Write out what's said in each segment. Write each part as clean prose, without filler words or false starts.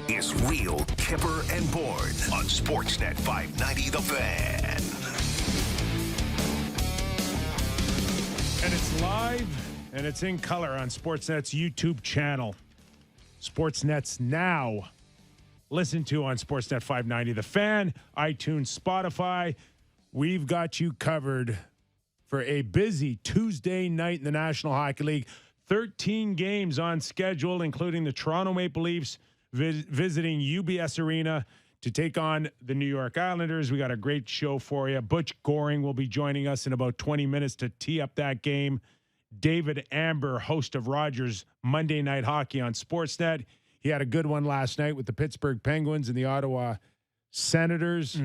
is Real Kyper and Bourne on Sportsnet 590 The Fan. And it's live, and it's in color on Sportsnet's YouTube channel. Sportsnet's now. Listen to on Sportsnet 590 The Fan, iTunes, Spotify. We've got you covered for a busy Tuesday night in the National Hockey League. 13 games on schedule, including the Toronto Maple Leafs visiting UBS Arena to take on the New York Islanders. We got a great show for you. Butch Goring will be joining us in about 20 minutes to tee up that game. David Amber, host of Rogers Monday Night Hockey on Sportsnet. He had a good one last night with the Pittsburgh Penguins and the Ottawa Senators,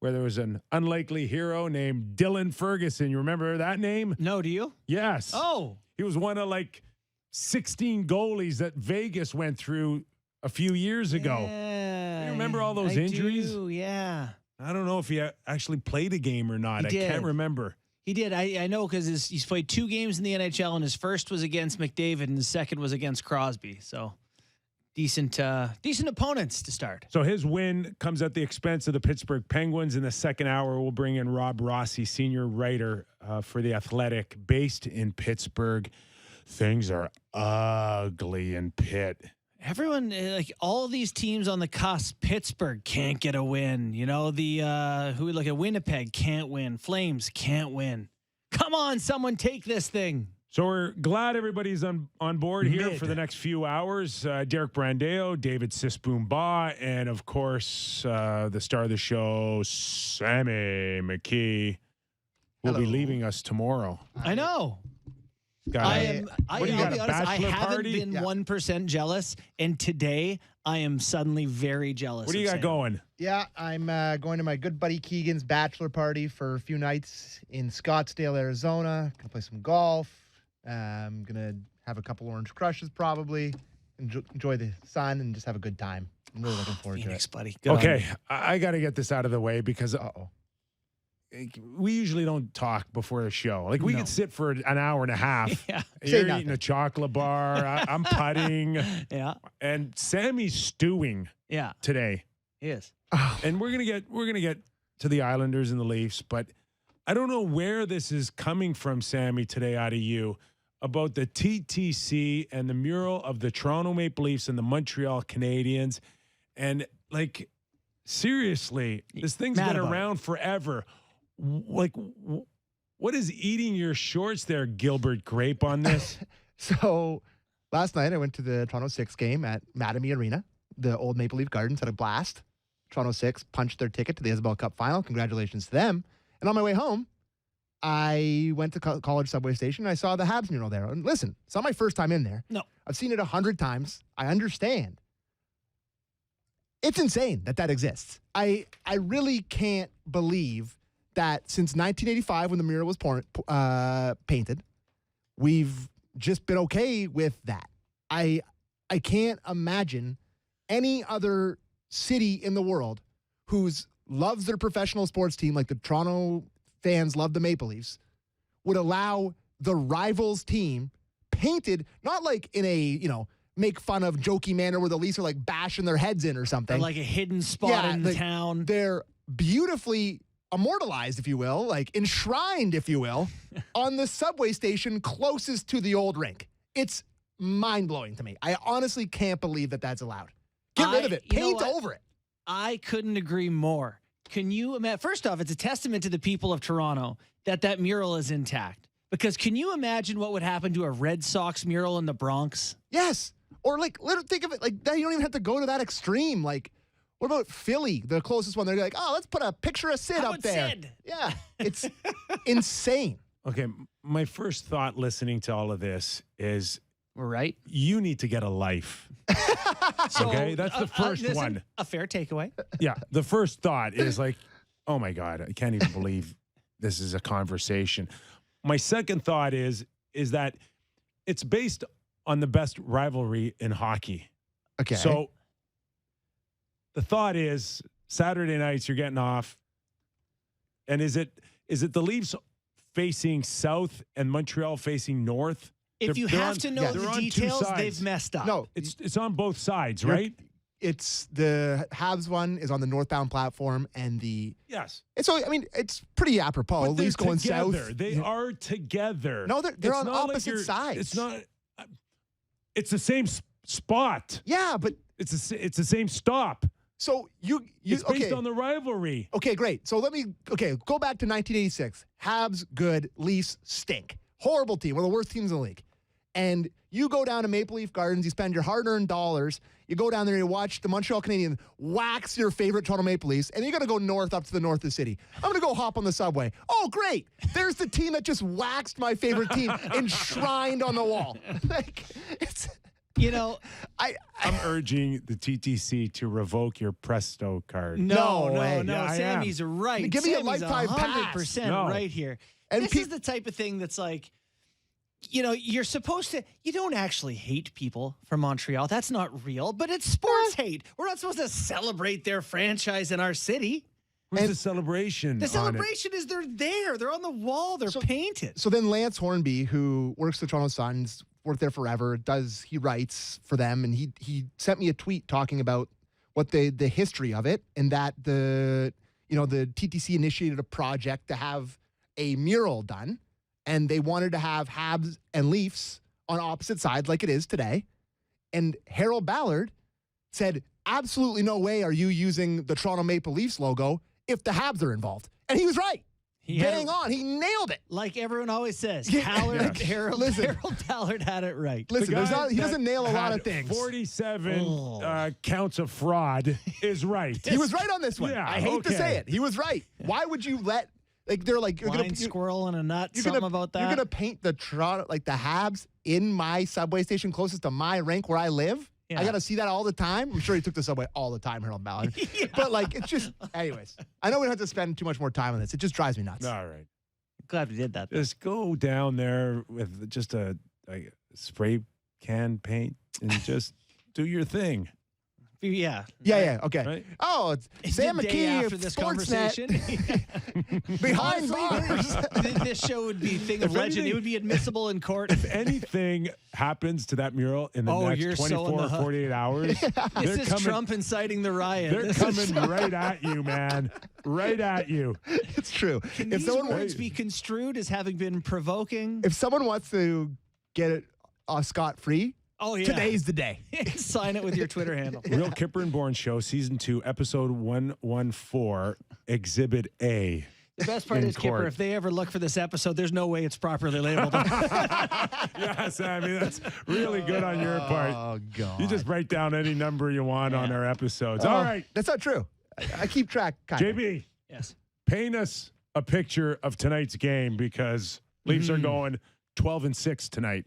where there was an unlikely hero named Dylan Ferguson. You remember that name? No, do you? Yes. Oh. He was one of like 16 goalies that Vegas went through a few years ago. Yeah, You remember all those injuries? Yeah. I don't know if he actually played a game or not. I can't remember. He did. I know because he's played 2 games in the NHL, and his first was against McDavid, and his second was against Crosby. So decent opponents to start. So his win comes at the expense of the Pittsburgh Penguins. In the second hour, we'll bring in Rob Rossi, senior writer for The Athletic, based in Pittsburgh. Things are ugly in Pitt. Everyone, like all these teams on the cusp, Pittsburgh can't get a win. You know, who we look at, Winnipeg can't win. Flames can't win. Come on, someone take this thing. So we're glad everybody's on board here for the next few hours. Derek Brandeo, David Sisboom-Ba, and of course, the star of the show, Sammy McKee, will be leaving us tomorrow. I know. I'll be honest, I haven't been 1% jealous, and today I am suddenly very jealous. What do you got going? Yeah, I'm going to my good buddy Keegan's bachelor party for a few nights in Scottsdale, Arizona. Gonna play some golf. I'm gonna have a couple orange crushes, probably enjoy the sun and just have a good time. I'm really looking forward to it, buddy. Okay, I got to get this out of the way because we usually don't talk before the show. Like, we could sit for an hour and a half. Yeah. You're eating a chocolate bar. I'm putting. Yeah. And Sammy's stewing. Yeah. Today. He is. And we're gonna get to the Islanders and the Leafs, but I don't know where this is coming from, Sammy, today out of you about the TTC and the mural of the Toronto Maple Leafs and the Montreal Canadiens. And like, seriously, this thing's been around forever. Like, what is eating your shorts there, Gilbert Grape, on this? So last night I went to the Toronto 6 game at Mattamy Arena. The old Maple Leaf Gardens had a blast. Toronto 6 punched their ticket to the Isabel Cup final. Congratulations to them. And on my way home, I went to College Subway Station and I saw the Habs mural there. And listen, it's not my first time in there. No. I've seen it 100 times. I understand. It's insane that exists. I really can't believe that since 1985, when the mural was painted, we've just been okay with that. I can't imagine any other city in the world who's loves their professional sports team like the Toronto fans love the Maple Leafs would allow the rivals team painted, not like in a, make fun of jokey manner where the Leafs are like bashing their heads in or something. Or like a hidden spot in the town. They're beautifully immortalized, if you will, like enshrined, if you will, on the subway station closest to the old rink. It's mind-blowing to me. I honestly can't believe that that's allowed. Get rid of it. Paint over it. I couldn't agree more. Can you imagine? First off, it's a testament to the people of Toronto that mural is intact. Because can you imagine what would happen to a Red Sox mural in the Bronx? Yes. Or think of it like that. You don't even have to go to that extreme. Like, what about Philly, the closest one? They're like, let's put a picture of Sid up there. Sid? Yeah, it's insane. Okay, my first thought listening to all of this is, right, you need to get a life. Okay, that's the first one. A fair takeaway. Yeah, the first thought is like, oh my God, I can't even believe this is a conversation. My second thought is that it's based on the best rivalry in hockey. Okay. So the thought is Saturday nights you're getting off, and is it the Leafs facing south and Montreal facing north? If you have to know the details, they've messed up. No, it's on both sides, right? it's the Habs one is on the northbound platform, and Yes. it's pretty apropos. But they're Leafs going together. south. They are together. No, they're It's on not like opposite sides. It's not. It's the same spot. Yeah, but It's the same stop. so you It's based okay. on the rivalry. Okay, great. So go back to 1986. Habs good, Leafs stink. Horrible team, one of the worst teams in the league. And you go down to Maple Leaf Gardens, you spend your hard-earned dollars, you go down there, you watch the Montreal Canadiens wax your favorite Toronto Maple Leafs, and you're going to go north up to the north of the city. I'm going to go hop on the subway. Oh, great. There's the team that just waxed my favorite team enshrined on the wall. I'm urging the TTC to revoke your Presto card. No. Yeah, I Sammy's am. right. Give me a Sammy's lifetime pass. 100% No. right here. And This is the type of thing that's like, you're supposed to, you don't actually hate people from Montreal. That's not real, but it's sports hate. We're not supposed to celebrate their franchise in our city. Where's the celebration? The on it? celebration is they're there. They're on the wall. They're painted. So then Lance Hornby, who works for the Toronto Suns, worked there forever, he writes for them, and he sent me a tweet talking about what the history of it, and that the TTC initiated a project to have a mural done, and they wanted to have Habs and Leafs on opposite sides like it is today. And Harold Ballard said, absolutely no way are you using the Toronto Maple Leafs logo if the Habs are involved. And he was right. Bang on. He nailed it. Like everyone always says, Yeah. Harold Listen. Ballard had it right. Listen, The guy he doesn't that nail a lot had of things. 47 counts of fraud is right. He was right on this one. Yeah, I hate to okay. say it. He was right. Why would you let they're like you're Blind gonna squirrel and a nut. you're Something gonna, about that. You're gonna paint the Toronto the Habs in my subway station closest to my rink where I live. Yeah. I gotta see that all the time. I'm sure he took the subway all the time, Harold Ballard. But it's just anyways. I know we don't have to spend too much more time on this. It just drives me nuts. All right. Glad we did that. Just go down there with just a spray can paint and just do your thing. Yeah. Yeah, okay. Right? Oh, it's Sam The day McKee after of this Sportsnet conversation. behind Honestly, bars. this show would be a thing of If legend. anything- It would be admissible in court. If anything happens to that mural in the you're next so 24 on the or hook. 48 hours, This is Trump inciting the riot. They're This is- coming right at you, man. Right at you. It's true. Can If these someone words be construed as having been provoking? if someone wants to get it scot-free, Oh, yeah. today's the day. Sign it with your Twitter handle. Real Kyper and Bourne Show, Season 2, Episode 114, Exhibit A. The best part In is, Kipper, court. if they ever look for this episode, there's no way it's properly labeled. Yes, I mean, that's really good on your part. Oh, God. You just write down any number you want on our episodes. All right, That's not true. I keep track, kind of. JB, Yes. paint us a picture of tonight's game because Leafs are going 12-6 tonight.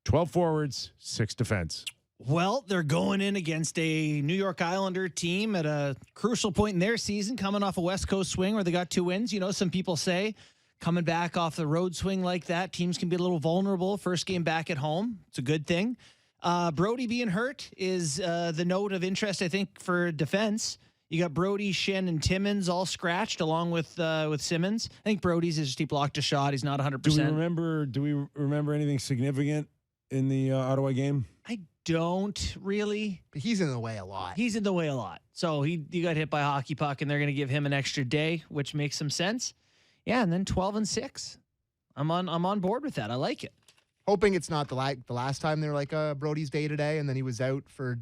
12 forwards, 6 defense. Well, they're going in against a New York Islander team at a crucial point in their season, coming off a West Coast swing where they got 2 wins. You know, some people say coming back off the road swing like that, teams can be a little vulnerable. First game back at home. It's a good thing. Brody being hurt is the note of interest, I think, for defense. You got Brody, Shen, and Timmins all scratched along with Simmons. I think Brody's is just he blocked a shot. He's not 100%. Do we remember anything significant in the Ottawa game? I don't really. But he's in the way a lot. He's in the way a lot. So he got hit by a hockey puck, and they're going to give him an extra day, which makes some sense. Yeah, and then 12-6. I'm on board with that. I like it. Hoping it's not the last time they were like Brody's day today, and then he was out for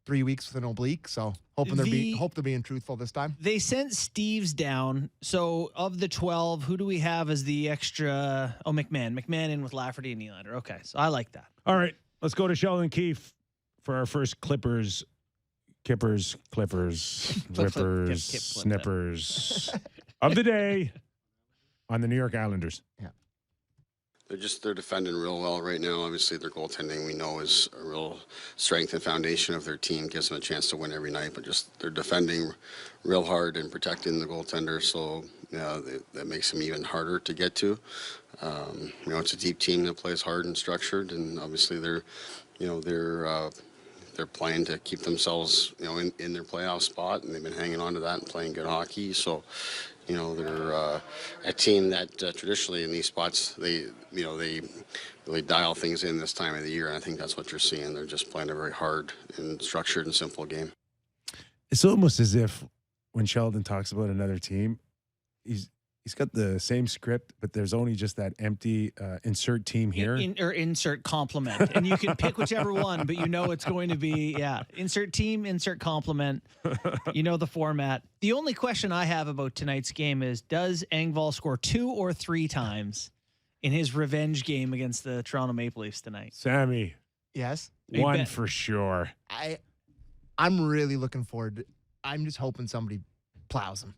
3 weeks with an oblique. So hoping they're being truthful this time. They sent Steves down. So of the 12, who do we have as the extra? Oh, McMahon. McMahon in with Lafferty and Nylander. Okay, so I like that. All right, let's go to Sheldon Keefe for our first Kippers, Whippers, Snippers of the day on the New York Islanders. Yeah. They're defending real well right now. Obviously, their goaltending we know is a real strength and foundation of their team. Gives them a chance to win every night, but just they're defending real hard and protecting the goaltender. So that makes them even harder to get to. It's a deep team that plays hard and structured, and obviously they're they're playing to keep themselves, in their playoff spot, and they've been hanging on to that and playing good hockey. So, they're a team that traditionally in these spots, they really dial things in this time of the year, and I think that's what you're seeing. They're just playing a very hard and structured and simple game. It's almost as if when Sheldon talks about another team, he's got the same script, but there's only just that empty insert team here. Or insert compliment. And you can pick whichever one, but it's going to be, insert team, insert compliment. You know the format. The only question I have about tonight's game is, does Engvall score 2 or 3 times in his revenge game against the Toronto Maple Leafs tonight? Sammy. Yes. One for sure. I'm really looking forward. I'm just hoping somebody plows him.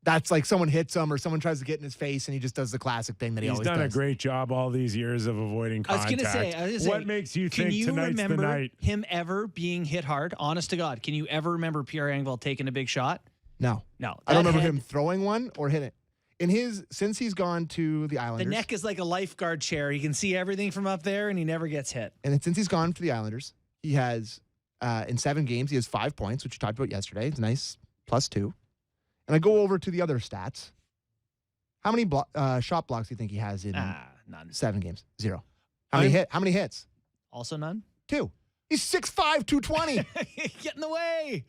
That's like someone hits him or someone tries to get in his face and he just does the classic thing that he always does. He's done a great job all these years of avoiding contact. I was going to say, what makes you think tonight's the night? Can you remember him ever being hit hard? Honest to God, can you ever remember Pierre Engvall taking a big shot? No. I don't remember him throwing one or hitting it. Since he's gone to the Islanders. The neck is like a lifeguard chair. He can see everything from up there and he never gets hit. And since he's gone to the Islanders, he has, in 7 games, he has 5 points, which you talked about yesterday. It's nice, +2. And I go over to the other stats. How many shot blocks do you think he has in none. 7 games? 0. How many hits? Also none. 2. He's 6'5", 220. Get in the way.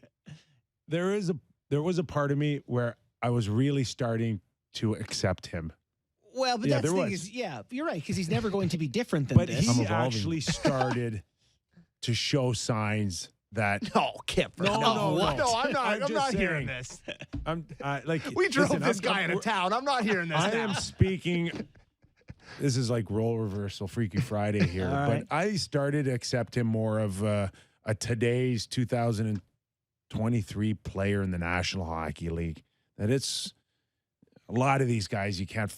There was a part of me where I was really starting to accept him. Well, but that's the thing is, you're right, because he's never going to be different than this. But he actually started to show signs that Kyper. No, I'm not hearing this. We drove this guy out of town. I'm not hearing this. I am speaking. This is like role reversal, Freaky Friday here. Right. But I started to accept him more of a today's 2023 player in the National Hockey League. That it's a lot of these guys you can't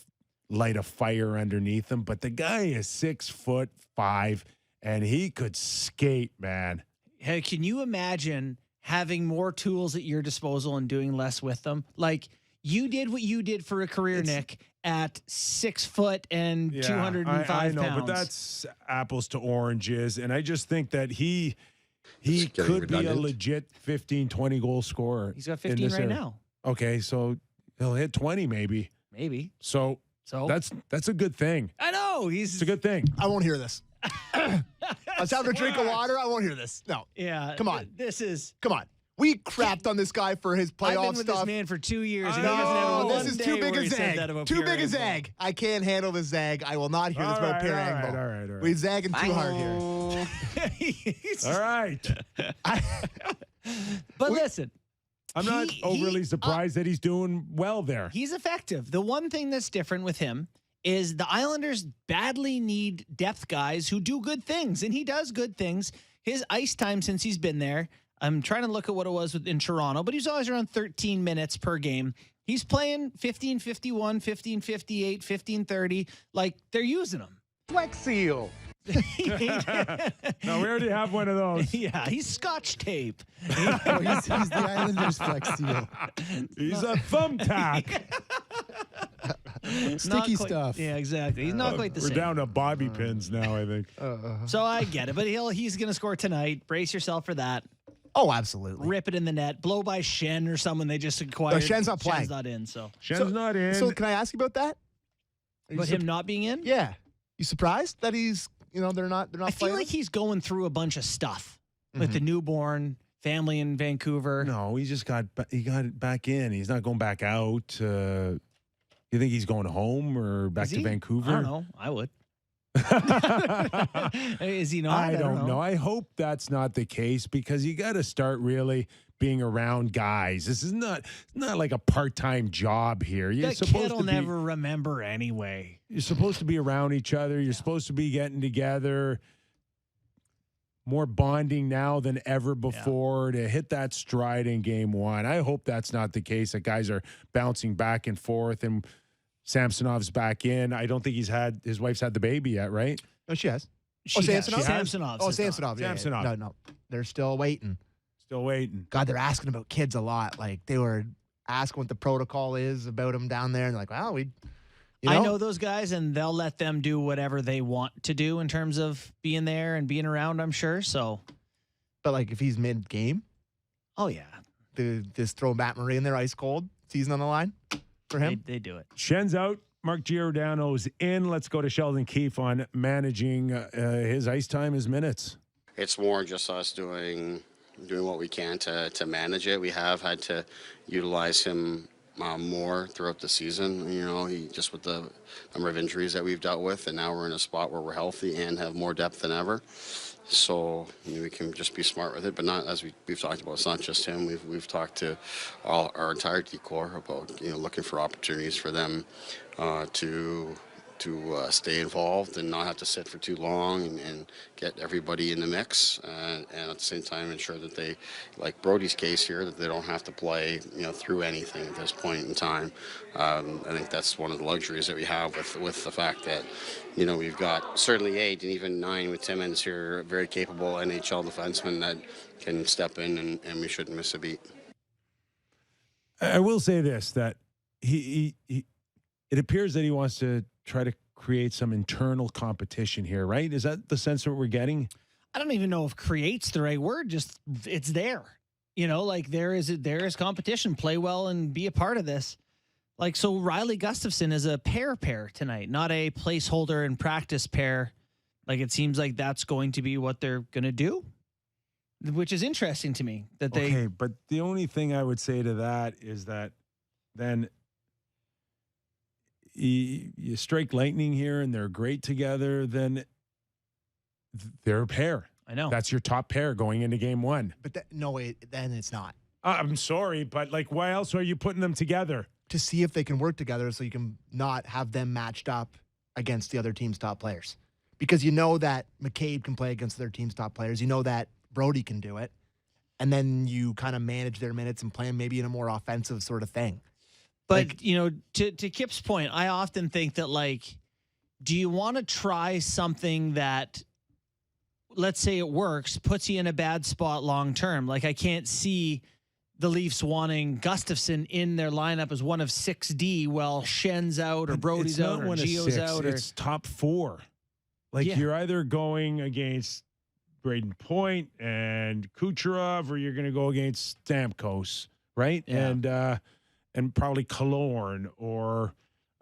light a fire underneath them, but the guy is 6'5", and he could skate, man. Hey, can you imagine having more tools at your disposal and doing less with them? Like, you did what you did for a career, Nick, at 6 foot and 205 I know, pounds. but that's apples to oranges. And I just think that he could be a legit 15, 20 goal scorer. He's got 15 right now. Okay, so he'll hit 20 maybe. Maybe. So that's a good thing. I know. It's a good thing. I won't hear this. I was having a drink of water. I won't hear this. No. Yeah. Come on. Come on. We crapped on this guy for his playoff stuff. I've been with this man for 2 years. And he hasn't had one this is too big day a where he said that zag. about Too Pierre big a Engvall. zag. I can't handle the zag. I will not hear this about Pierre Engvall. All right. We're zagging too hard here. All right. But listen. I'm not overly surprised that he's doing well there. He's effective. The one thing that's different with him is the Islanders badly need depth guys who do good things, and he does good things. His ice time since he's been there, I'm trying to look at what it was in Toronto, but he's always around 13 minutes per game. He's playing 15:51, 15:58, 15:30. Like, they're using him. Flex Seal. No, we already have one of those. Yeah, he's Scotch tape. He's the Islanders Flex Seal. He's a thumbtack. Sticky stuff. Yeah, exactly. He's not quite the We're same. down to bobby pins now, I think. So I get it, but he's going to score tonight. Brace yourself for that. Oh, absolutely. Rip it in the net. Blow by Shen or someone they just acquired. No, Shen's not playing. Shen's not in, so. Shen's not in. So can I ask you about that? But him not being in? Yeah. You surprised that he's, they're not I feel like he's going through a bunch of stuff with the newborn, family in Vancouver. No, he got back in. He's not going back out. You think he's going home or back to Vancouver? I don't know. I would. Is he not? I don't know. I hope that's not the case because you got to start really being around guys. This is not like a part-time job here. You're that supposed kid will to be, never remember anyway. You're supposed to be around each other. You're supposed to be getting together. More bonding now than ever before to hit that stride in game one. I hope that's not the case, that guys are bouncing back and forth and Samsonov's back in. I don't think his wife's had the baby yet, right? No, she has. Samsonov? Samsonov. Oh, Samsonov. Yeah, Samsonov. Yeah. No. They're still waiting. Still waiting. God, they're asking about kids a lot. Like, they were asking what the protocol is about them down there. And they're like, well, I know those guys, and they'll let them do whatever they want to do in terms of being there and being around, I'm sure. So But like if he's mid-game, Oh yeah, just throw Matt Murray in there ice cold, season on the line for him. they do it. Shen's out. Mark Giordano's in. Let's go to Sheldon Keefe on managing his ice time, his minutes. It's more just us doing what we can to manage it. We have had to utilize him more throughout the season. He just with the number of injuries that we've dealt with, and now we're in a spot where we're healthy and have more depth than ever. So we can just be smart with it, but not as we've talked about. It's not just him. We've talked to our entire decor about looking for opportunities for them to stay involved and not have to sit for too long and get everybody in the mix and at the same time ensure that they, like Brody's case here, that they don't have to play through anything at this point in time. I think that's one of the luxuries that we have with the fact that we've got certainly 8 and even 9 with Timmins here, very capable NHL defensemen that can step in and we shouldn't miss a beat. I will say this, that he it appears that he wants to try to create some internal competition here, right? Is that the sense that we're getting? I don't even know if "create's" the right word. Just it's there. Like there is competition. Play well and be a part of this. Like, so Riley Gustafsson is a pair tonight, not a placeholder and practice pair. Like, it seems like that's going to be what they're going to do, which is interesting to me that they. Okay, but the only thing I would say to that is that then you strike lightning here and they're great together, then they're a pair. I know. That's your top pair going into game 1. But then it's not. I'm sorry, but like, why else are you putting them together? To see if they can work together so you can not have them matched up against the other team's top players. Because that McCabe can play against their team's top players. That Brody can do it. And then you kind of manage their minutes and play them maybe in a more offensive sort of thing. But, to Kip's point, I often think that, like, do you want to try something that, let's say it works, puts you in a bad spot long term? Like, I can't see the Leafs wanting Gustafsson in their lineup as one of 6D while Shen's out or Brody's out or Gio's out. It's top 4. Like, you're either going against Braden Point and Kucherov, or you're going to go against Stamkos, right? Yeah. And probably Killorn, or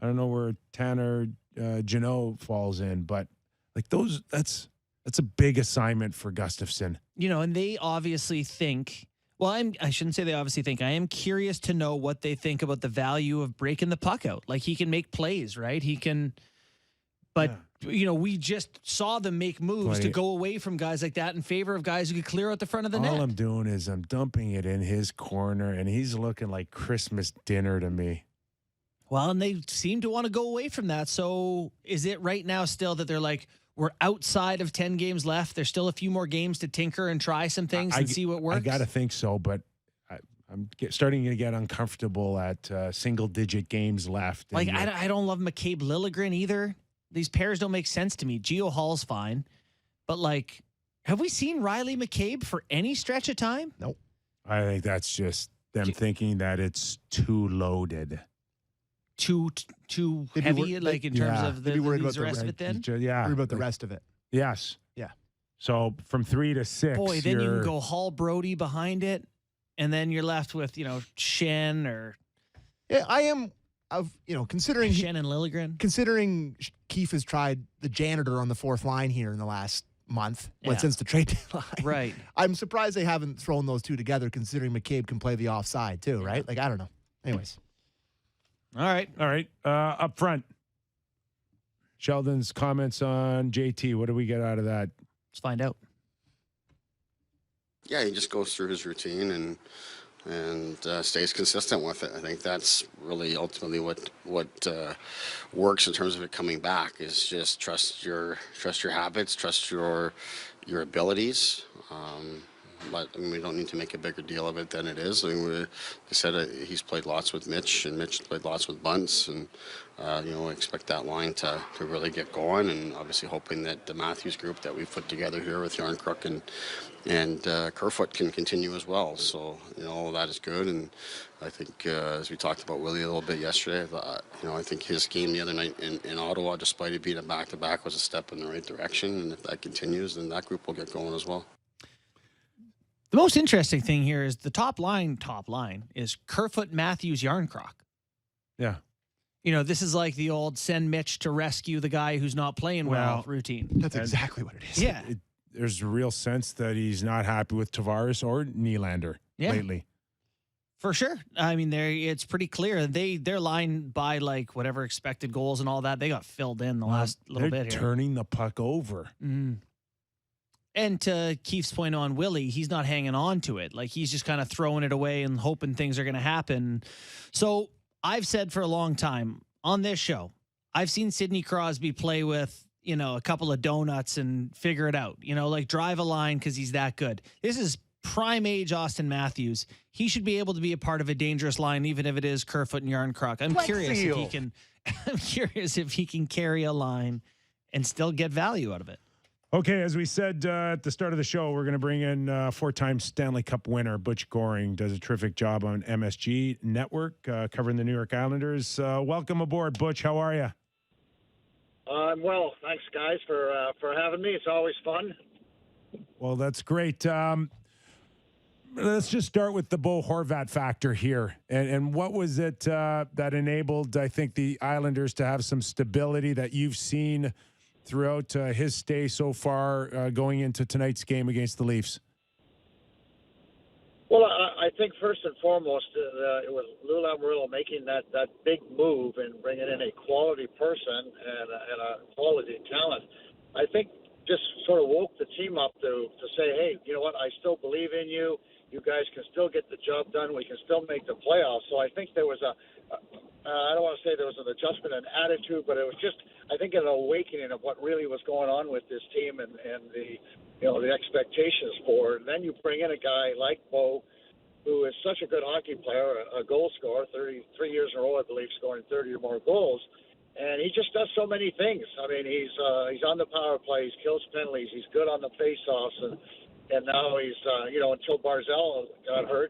I don't know where Tanner Jeannot falls in, but like that's a big assignment for Gustafsson. And they obviously think. Well, I shouldn't say they obviously think. I am curious to know what they think about the value of breaking the puck out. Like, he can make plays, right? He can, but we just saw them make moves to go away from guys like that in favor of guys who could clear out the front of the net. All I'm doing is I'm dumping it in his corner, and he's looking like Christmas dinner to me. Well, and they seem to want to go away from that. So is it right now still that they're like, we're outside of 10 games left, there's still a few more games to tinker and try some things and see what works? I got to think so, but I'm starting to get uncomfortable at single-digit games left. Like, I don't love McCabe Liljegren either. These pairs don't make sense to me. Gio Hall's fine. But, like, have we seen Riley McCabe for any stretch of time? Nope. I think that's just them thinking that it's too loaded. Too heavy, like, in terms of the rest of it then? Yeah. Worry about the rest of it. Yes. Yeah. So from 3 to 6. Boy, then you can go Hall Brody behind it, and then you're left with, Shen or. Yeah, I am. Considering Shen and Liljegren. Considering Keefe has tried the janitor on the 4th line here in the last month, since the trade deadline. Right. I'm surprised they haven't thrown those two together, considering McCabe can play the offside too, right? Like, I don't know. Anyways. All right. Up front, Sheldon's comments on JT. What do we get out of that? Let's find out. Yeah, he just goes through his routine and stays consistent with it. I think that's really ultimately what works in terms of it coming back, is just trust your habits, trust your abilities. But we don't need to make a bigger deal of it than it is. Like I said, he's played lots with Mitch, and Mitch played lots with Bunce, and expect that line to really get going. And obviously hoping that the Matthews group that we've put together here with Yarncrook and Kerfoot can continue as well. So all that is good. And I think as we talked about Willie a little bit yesterday, I think his game the other night in Ottawa, despite it being a back-to-back, was a step in the right direction. And if that continues, then that group will get going as well. The most interesting thing here is the top line is Kerfoot, Matthews, Yarncroc. Yeah. You know, this is like the old send Mitch to rescue the guy who's not playing well routine. That's exactly what it is. Yeah. There's a real sense that he's not happy with Tavares or Nylander lately. For sure. I mean, it's pretty clear. Their line by like whatever expected goals and all that, they got filled in the last little bit here. Turning the puck over. Mm. And to Keefe's point on Willie, he's not hanging on to it. Like, he's just kind of throwing it away and hoping things are going to happen. So I've said for a long time on this show, I've seen Sidney Crosby play with, you know, a couple of donuts and figure it out, you know, like drive a line because he's that good. This is prime age Austin Matthews. He should be able to be a part of a dangerous line, even if it is Kerfoot and Yarncroc. I'm curious if he can carry a line and still get value out of it. Okay, as we said at the start of the show, we're going to bring in four-time Stanley Cup winner Butch Goring. Does a terrific job on MSG Network covering the New York Islanders. Welcome aboard, Butch. How are you? I'm well. Thanks, guys, for having me. It's always fun. Well, that's great. Let's just start with the Bo Horvat factor here. And what was it that enabled, I think, the Islanders to have some stability that you've seen throughout his stay so far going into tonight's game against the Leafs? Well, I think first and foremost, it was Lou Lamoriello making that big move and bringing in a quality person and a quality talent. I think just sort of woke the team up to say, hey, you know what, I still believe in you. You guys can still get the job done. We can still make the playoffs. So I think there was I don't want to say there was an adjustment in attitude, but it was just, I think, an awakening of what really was going on with this team and the, you know, the expectations for it. And then you bring in a guy like Bo, who is such a good hockey player, a goal scorer, 33 years in a row, I believe, scoring 30 or more goals. And he just does so many things. I mean, he's on the power play, he kills penalties, he's good on the faceoffs, and now he's, you know, until Barzal got hurt,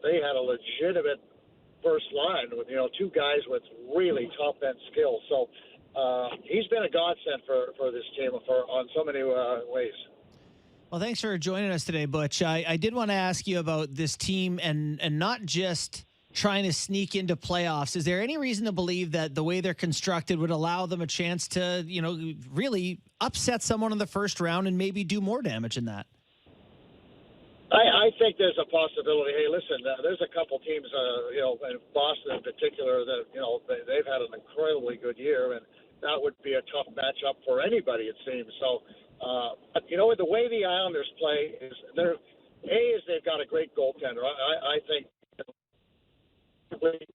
they had a legitimate first line with, you know, two guys with really top end skills. So he's been a godsend for this team on so many ways. Well, thanks for joining us today, Butch. I did want to ask you about this team and not just trying to sneak into playoffs. Is there any reason to believe that the way they're constructed would allow them a chance to, you know, really upset someone in the first round and maybe do more damage than that? I think there's a possibility. Hey, listen, there's a couple teams, you know, in Boston in particular, that, you know, they've had an incredibly good year, and that would be a tough matchup for anybody, it seems. So, you know, the way the Islanders play is they've got a great goaltender. I think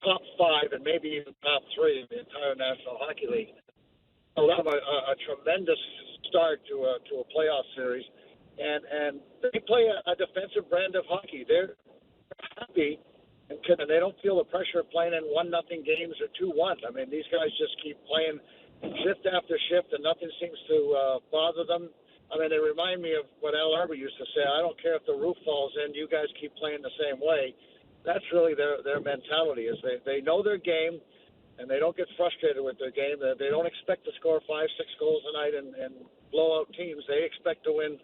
top five and maybe even top three in the entire National Hockey League. So that was a tremendous start to a playoff series. And they play a defensive brand of hockey. They're happy, and they don't feel the pressure of playing in 1-0 games or 2-1. I mean, these guys just keep playing shift after shift, and nothing seems to bother them. I mean, they remind me of what Al Arbor used to say, I don't care if the roof falls in, you guys keep playing the same way. That's really their mentality, is they know their game, and they don't get frustrated with their game. They don't expect to score 5-6 goals a night and blow out teams. They expect to win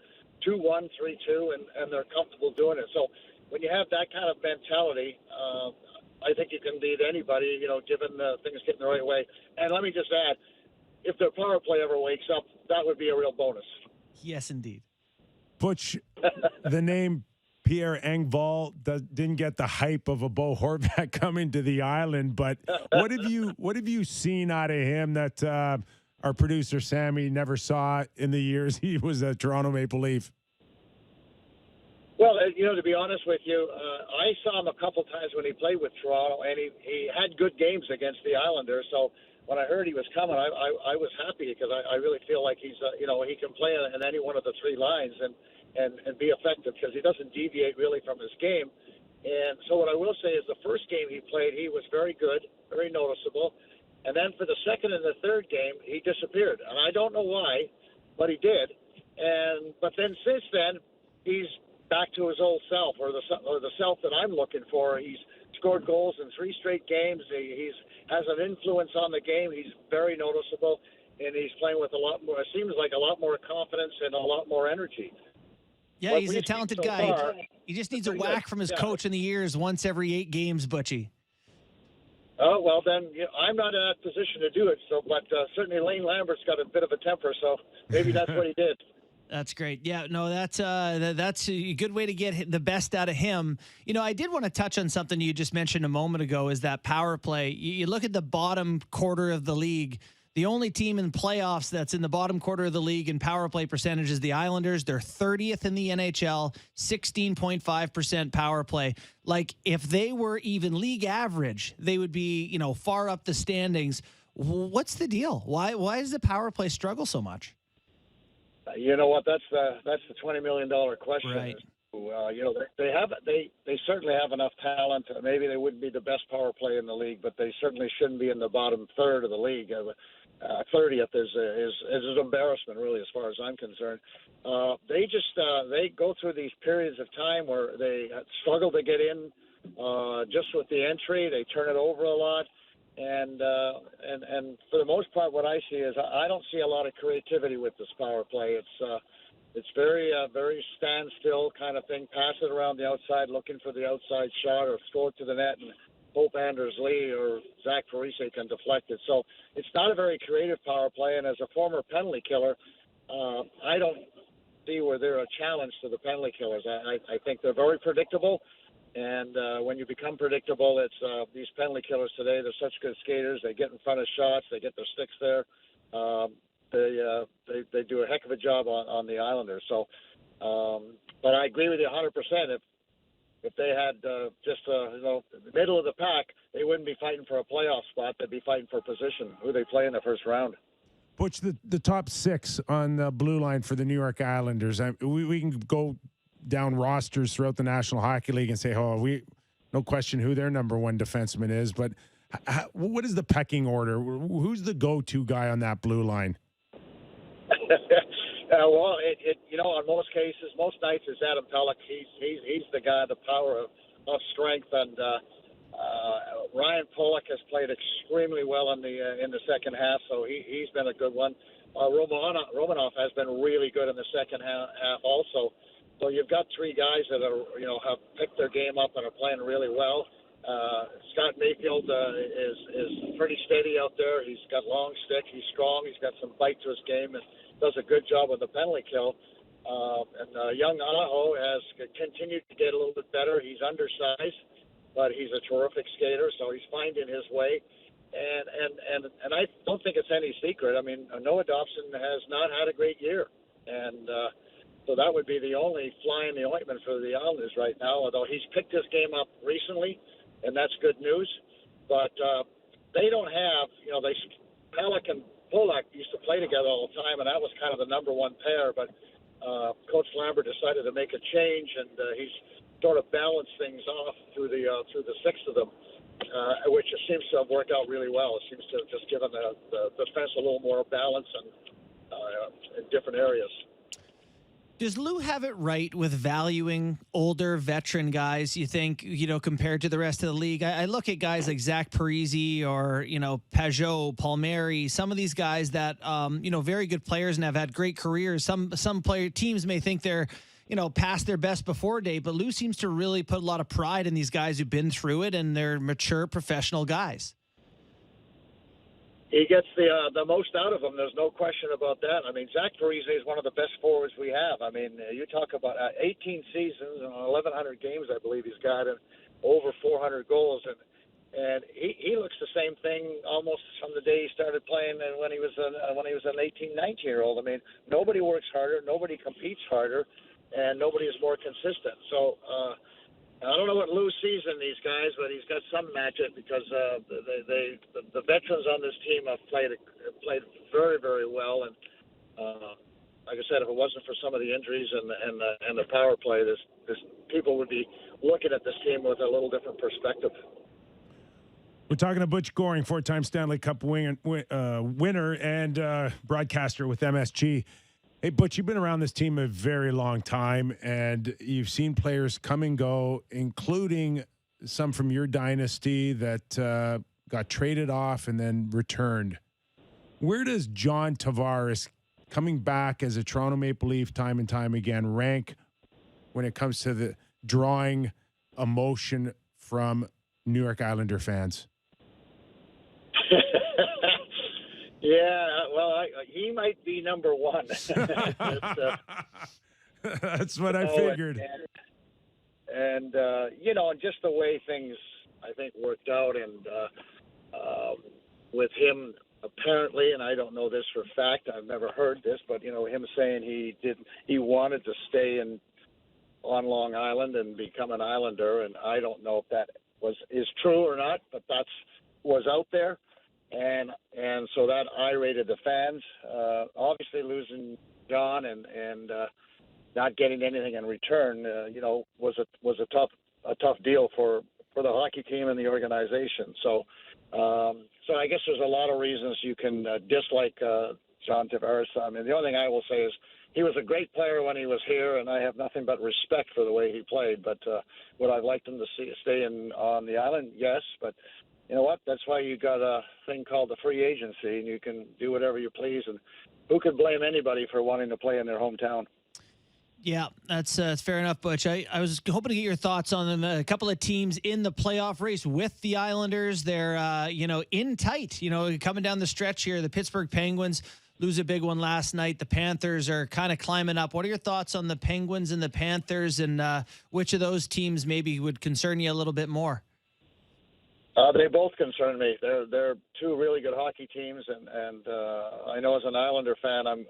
2-1, 3-2, and they're comfortable doing it. So when you have that kind of mentality, I think you can beat anybody, you know, given things getting the right way. And let me just add, if their power play ever wakes up, that would be a real bonus. Yes, indeed. Butch, the name Pierre Engvall didn't get the hype of a Bo Horvat coming to the island, but what have you seen out of him that our producer Sammy never saw in the years he was a Toronto Maple Leaf? Well, you know, to be honest with you, I saw him a couple times when he played with Toronto, and he had good games against the Islanders. So when I heard he was coming, I was happy, because I really feel like he's, you know, he can play in any one of the three lines and be effective, because he doesn't deviate really from his game. And so what I will say is the first game he played, he was very good, very noticeable. And then for the second and the third game, he disappeared. And I don't know why, but he did. But then since then, he's back to his old self, or the self that I'm looking for. He's scored goals in 3 straight games. He has an influence on the game. He's very noticeable, and he's playing with a lot more, it seems like a lot more confidence and a lot more energy. Yeah, what he's a we've seen talented so guy. far, He just needs a pretty good. whack from his Yeah. coach in the ears once every 8 games, Butchie. Oh, well, then I'm not in that position to do it. So, but certainly Lane Lambert's got a bit of a temper, so maybe that's what he did. That's great. Yeah, no, that's a good way to get the best out of him. You know, I did want to touch on something you just mentioned a moment ago, is that power play. You look at the bottom quarter of the league. The only team in playoffs that's in the bottom quarter of the league in power play percentage is the Islanders. They're 30th in the NHL, 16.5% power play. Like, if they were even league average, they would be, you know, far up the standings. What's the deal? Why does the power play struggle so much? You know what? That's the $20 million question. Right. You know, they certainly have enough talent. Maybe they wouldn't be the best power play in the league, but they certainly shouldn't be in the bottom third of the league. 30th is an embarrassment, really, as far as I'm concerned. They go through these periods of time where they struggle to get in. Just with the entry, they turn it over a lot. And for the most part, what I see is I don't see a lot of creativity with this power play. It's very standstill kind of thing. Pass it around the outside, looking for the outside shot, or throw it to the net and hope Anders Lee or Zach Parise can deflect it. So it's not a very creative power play. And as a former penalty killer, I don't see where they're a challenge to the penalty killers. I think they're very predictable. And when you become predictable, it's these penalty killers today. They're such good skaters. They get in front of shots. They get their sticks there. They do a heck of a job on the Islanders. So, but I agree with you 100%. If they had the middle of the pack, they wouldn't be fighting for a playoff spot. They'd be fighting for position. Who they play in the first round. Butch, the top 6 on the blue line for the New York Islanders. We can go down rosters throughout the National Hockey League and say, no question who their number 1 defenseman is. But what is the pecking order? Who's the go-to guy on that blue line? Well, on most cases, most nights is Adam Pelech. He's the guy, the power of strength, and Ryan Pollock has played extremely well in the second half, so he's been a good one. Romanov has been really good in the second half also. So you've got 3 guys that have picked their game up and are playing really well. Scott Mayfield is pretty steady out there. He's got long stick. He's strong. He's got some bite to his game and does a good job with the penalty kill. And young Aho has continued to get a little bit better. He's undersized, but he's a terrific skater, so he's finding his way. And I don't think it's any secret. I mean, Noah Dobson has not had a great year, and so that would be the only fly in the ointment for the Islanders right now, although he's picked his game up recently, and that's good news. But they don't have, Pelech and Polak used to play together all the time, and that was kind of the number 1 pair. But Coach Lambert decided to make a change, and he's sort of balanced things off through the 6 of them, which it seems to have worked out really well. It seems to have just given the defense a little more balance and in different areas. Does Lou have it right with valuing older veteran guys, you think, compared to the rest of the league? I look at guys like Zach Parise or, Pajot, Palmieri, some of these guys that, very good players and have had great careers. Some teams may think they're, past their best before date, but Lou seems to really put a lot of pride in these guys who've been through it, and they're mature professional guys. He gets the most out of them. There's no question about that. I mean, Zach Parise is one of the best forwards we have. I mean, you talk about 18 seasons and 1,100 games, I believe he's got, and over 400 goals. And he looks the same thing almost from the day he started playing and when he was an 18, 19-year-old. I mean, nobody works harder, nobody competes harder, and nobody is more consistent. So I don't know what Lou sees in these guys, but he's got some magic because the veterans on this team have played very, very well. And like I said, if it wasn't for some of the injuries and the power play, this people would be looking at this team with a little different perspective. We're talking to Butch Goring, 4-time Stanley Cup winner and broadcaster with MSG. Hey, Butch, you've been around this team a very long time, and you've seen players come and go, including some from your dynasty that got traded off and then returned. Where does John Tavares, coming back as a Toronto Maple Leaf time and time again, rank when it comes to the drawing emotion from New York Islander fans? Yeah, well, he might be number one. That's what I figured. And just the way things, I think, worked out, and with him apparently, and I don't know this for a fact, I've never heard this, but him saying he wanted to stay on Long Island and become an Islander, and I don't know if that is true or not, but was out there, and so that irated the fans. Obviously, losing John and not getting anything in return, was a tough deal for the hockey team and the organization. So I guess there's a lot of reasons you can dislike John Tavares. I mean, the only thing I will say is he was a great player when he was here, and I have nothing but respect for the way he played. But would I like him to stay on the island? Yes, but you know what? That's why you got a thing called the free agency, and you can do whatever you please. And who could blame anybody for wanting to play in their hometown? Yeah, that's fair enough, Butch. I was hoping to get your thoughts on a couple of teams in the playoff race with the Islanders. They're, in tight, coming down the stretch here. The Pittsburgh Penguins lose a big one last night. The Panthers are kind of climbing up. What are your thoughts on the Penguins and the Panthers, and which of those teams maybe would concern you a little bit more? They both concern me. They're two really good hockey teams, and I know as an Islander fan, I'm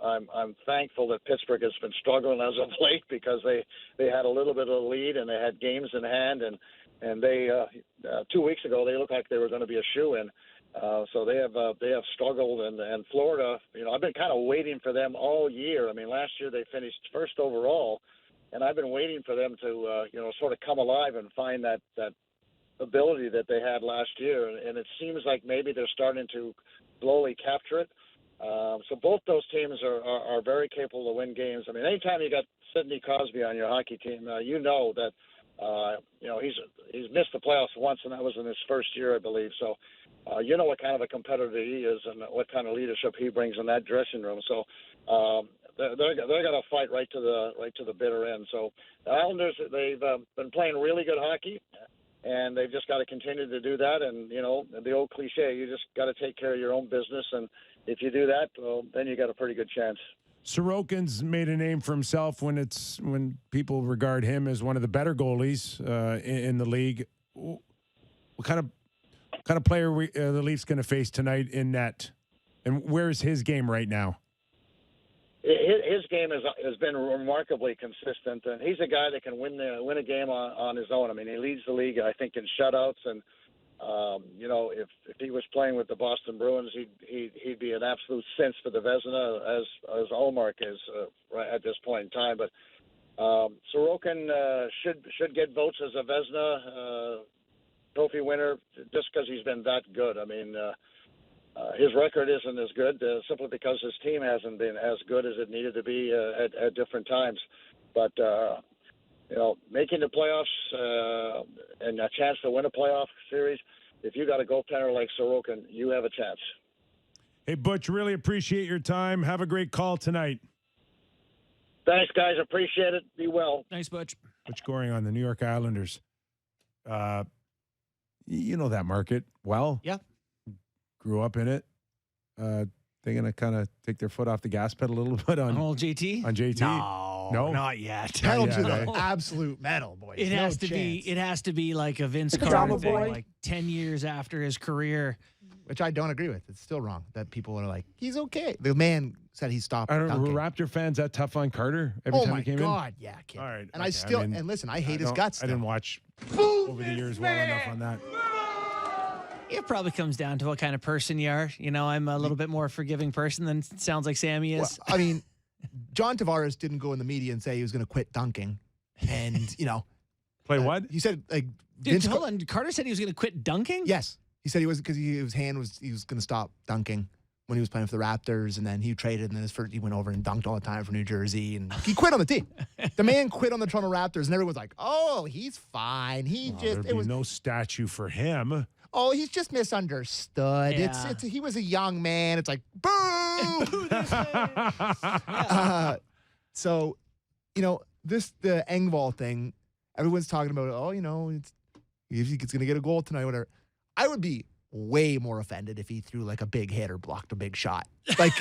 thankful that Pittsburgh has been struggling as of late, because they had a little bit of a lead and they had games in hand, and they 2 weeks ago they looked like they were going to be a shoo-in. So they have struggled, and Florida, I've been kind of waiting for them all year. I mean, last year they finished first overall, and I've been waiting for them to sort of come alive and find that ability that they had last year, and it seems like maybe they're starting to slowly capture it. So both those teams are very capable to win games. I mean, anytime you got Sidney Crosby on your hockey team, that he's missed the playoffs once, and that was in his first year, I believe. So what kind of a competitor he is, and what kind of leadership he brings in that dressing room. So they're going to fight right to the bitter end. So the Islanders, they've been playing really good hockey, and they've just got to continue to do that. And, the old cliche, you just got to take care of your own business. And if you do that, well, then you got a pretty good chance. Sorokin's made a name for himself when people regard him as one of the better goalies in the league. What kind of player the Leafs going to face tonight in net? And where is his game right now? His game has been remarkably consistent, and he's a guy that can win a game on his own. I mean, he leads the league, I think, in shutouts, and if he was playing with the Boston Bruins, he'd be an absolute cinch for the Vezina, as Ullmark is right at this point in time. But Sorokin should get votes as a Vezina trophy winner just because he's been that good. I mean. His record isn't as good simply because his team hasn't been as good as it needed to be at different times. But, making the playoffs and a chance to win a playoff series, if you got a goaltender like Sorokin, you have a chance. Hey, Butch, really appreciate your time. Have a great call tonight. Thanks, guys. Appreciate it. Be well. Thanks, Butch. Butch Goring on the New York Islanders. You know that market well. Yeah. Grew up in it. They're going to kind of take their foot off the gas pedal a little bit on old JT? On JT? No, not yet. Pedal to the absolute metal, boys. It has to be like a Vince Carter thing, like 10 years after his career. Which I don't agree with. It's still wrong that people are like, he's okay. The man said he stopped. I don't know. Were dunking. Raptor fans that tough on Carter every time he came in? Oh, my God. Yeah, kid. All right. And okay, and listen, I hate his guts. I didn't watch over the years well enough on that. It probably comes down to what kind of person you are. I'm a little bit more forgiving person than it sounds like Sammy is. Well, I mean, John Tavares didn't go in the media and say he was going to quit dunking. And, Play what? He said, Dude, hold on. Carter said he was going to quit dunking? Yes. He said he was because he was going to stop dunking when he was playing for the Raptors, and then he traded, and then he went over and dunked all the time for New Jersey, and he quit on the team. The man quit on the Toronto Raptors, and everyone's like, "Oh, he's fine. There'd be no statue for him." Oh, he's just misunderstood. Yeah. He was a young man. It's like, boo! So, the Engvall thing, everyone's talking about, if he's going to get a goal tonight, whatever. I would be way more offended if he threw like a big hit or blocked a big shot. Like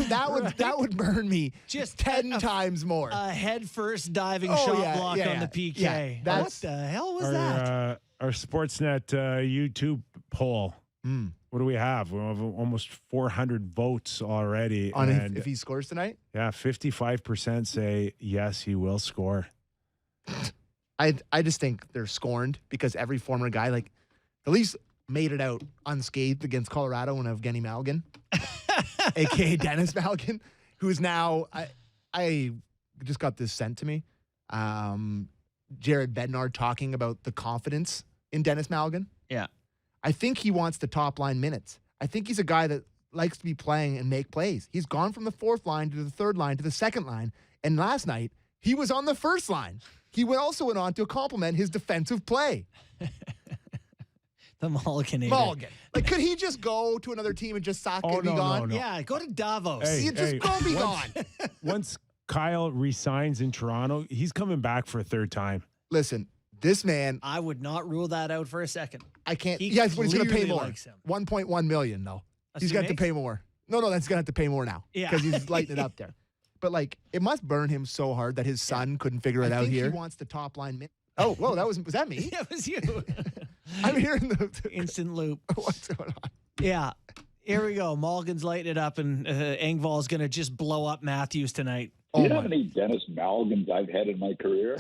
that would burn me just 10 times more. A head first diving shot block on the PK. Yeah, what the hell was that? Our Sportsnet YouTube poll. What do we have? We have almost 400 votes already. On if he scores tonight? Yeah, 55% say yes, he will score. I just think they're scorned because every former guy, like, the Leafs made it out unscathed against Colorado when Evgeny Malgin, a.k.a. Dennis Malgin, who is now, I just got this sent to me. Jared Bednar talking about the confidence in Dennis Malgin. Yeah. I think he wants the top line minutes. I think he's a guy that likes to be playing and make plays. He's gone from the fourth line to the third line to the second line. And last night, he was on the first line. He also went on to compliment his defensive play. The Malgin. Like, could he just go to another team and just suck and be gone? No. Yeah, go to Davos. Go be gone. Once Kyle resigns in Toronto, he's coming back for a third time. Listen, this man. I would not rule that out for a second. I can't. He But he's going to pay more. likes him. $1.1 million, though. He's got to pay more. No, that's going to have to pay more now. Yeah. Because he's lighting it up there. But, like, it must burn him so hard that his son couldn't figure it out here. I think he wants the top line. Oh, whoa, was that me? Yeah, it was you. I'm hearing the instant loop. What's going on? Yeah. Here we go. Malgin's lighting it up, and Engvall's going to just blow up Matthews tonight. Do you know how many Dennis Malgins I've had in my career?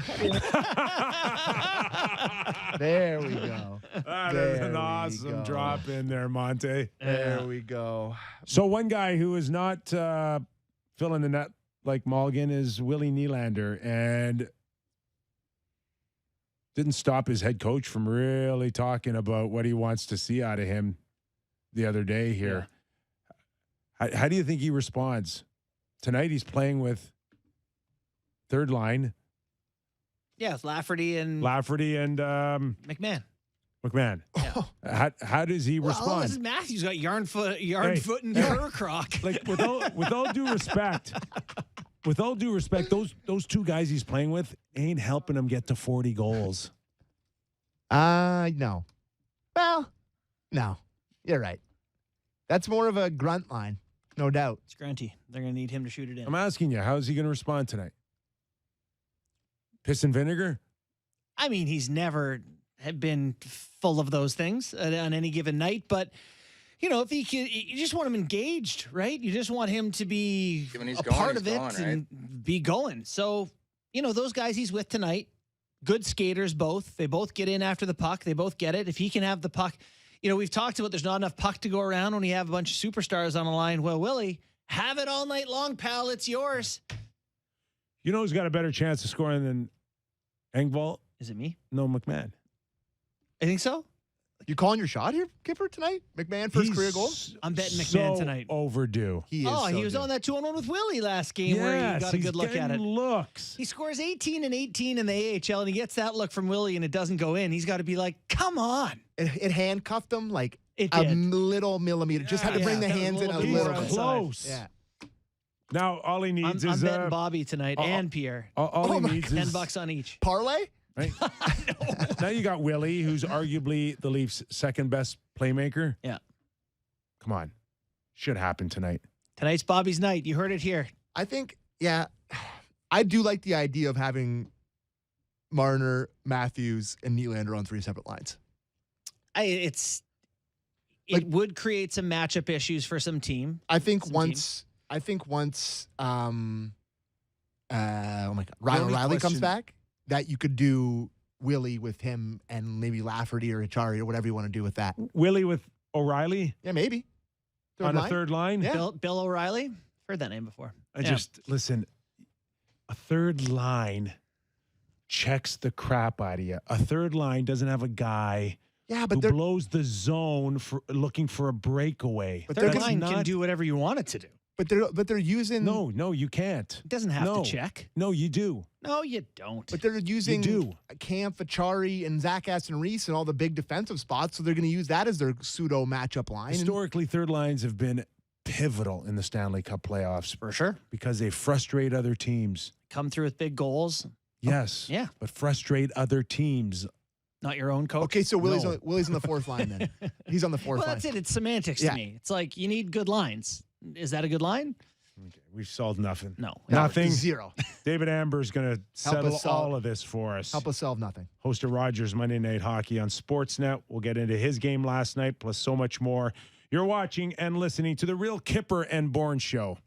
There we go. That is an awesome drop in there, Monte. There we go. So one guy who is not filling the net like Malgin is Willie Nylander, and didn't stop his head coach from really talking about what he wants to see out of him the other day here. Yeah. How do you think he responds? Tonight he's playing with third line. Yeah, it's Lafferty and McMahon. Yeah. How does he respond? Well, this is Matthews got yarn foot and Hercroc. Like with all due respect, those two guys he's playing with ain't helping him get to 40 goals. No. Well, no. You're right. That's more of a grunt line, no doubt. It's grunty. They're going to need him to shoot it in. I'm asking you, how is he going to respond tonight? Piss and vinegar? I mean, he's never been full of those things on any given night, but if he can, you just want him engaged, right? You just want him to be a part of it and be going. So, those guys he's with tonight, good skaters both. They both get in after the puck. They both get it. If he can have the puck, we've talked about there's not enough puck to go around when you have a bunch of superstars on the line. Well, Willie, have it all night long, pal. It's yours. You know who's got a better chance of scoring than Engvall? Is it me? No, McMahon. I think so. You calling your shot here, Kyper, tonight? McMahon first career goal? I'm betting McMahon tonight. Overdue. He was on that 2-on-1 with Willie last game where he got a good look at it. Looks. He scores 18 and 18 in the AHL, and he gets that look from Willie, and it doesn't go in. He's got to be like, come on. It handcuffed him like a little millimeter. Just had to bring the hands in a little bit. Close. Yeah. Now all he needs is I'm betting Bobby tonight and Pierre. All he needs is $10 on each. Parlay? Right? Now you got Willie, who's arguably the Leafs' second best playmaker. Yeah. Come on. Should happen tonight. Tonight's Bobby's night. You heard it here. I think, I do like the idea of having Marner, Matthews, and Nylander on three separate lines. It would create some matchup issues for some team. I think once oh my God, Ryan O'Reilly comes back, that you could do Willie with him and maybe Lafferty or Achari or whatever you want to do with that. Willie with O'Reilly? Yeah, maybe. A third line? Yeah. Bill O'Reilly? Heard that name before. Listen, a third line checks the crap out of you. A third line doesn't have a guy who blows the zone for looking for a breakaway. But third line can do whatever you want it to do. But they're using No, you can't. It doesn't have to check. No, you do. No, you don't. But they're using Camp, Achari, and Zach Aston-Reese and all the big defensive spots, so they're going to use that as their pseudo matchup line. Historically, third lines have been pivotal in the Stanley Cup playoffs For sure. because they frustrate other teams. Come through with big goals. Yes. Yeah. But frustrate other teams. Not your own coach. Okay, so Willie's No. Willie's on the fourth line then. He's on the fourth Well, line. that's it. It's semantics Yeah. to me. It's like you need good lines. Is that a good line? Okay, we've solved nothing. No. Nothing. Zero. David Amber's going to settle us solve- all of this for us. Help us solve nothing. Host of Rogers Monday Night Hockey on Sportsnet. We'll get into his game last night, plus so much more. You're watching and listening to The Real Kyper and Bourne Show.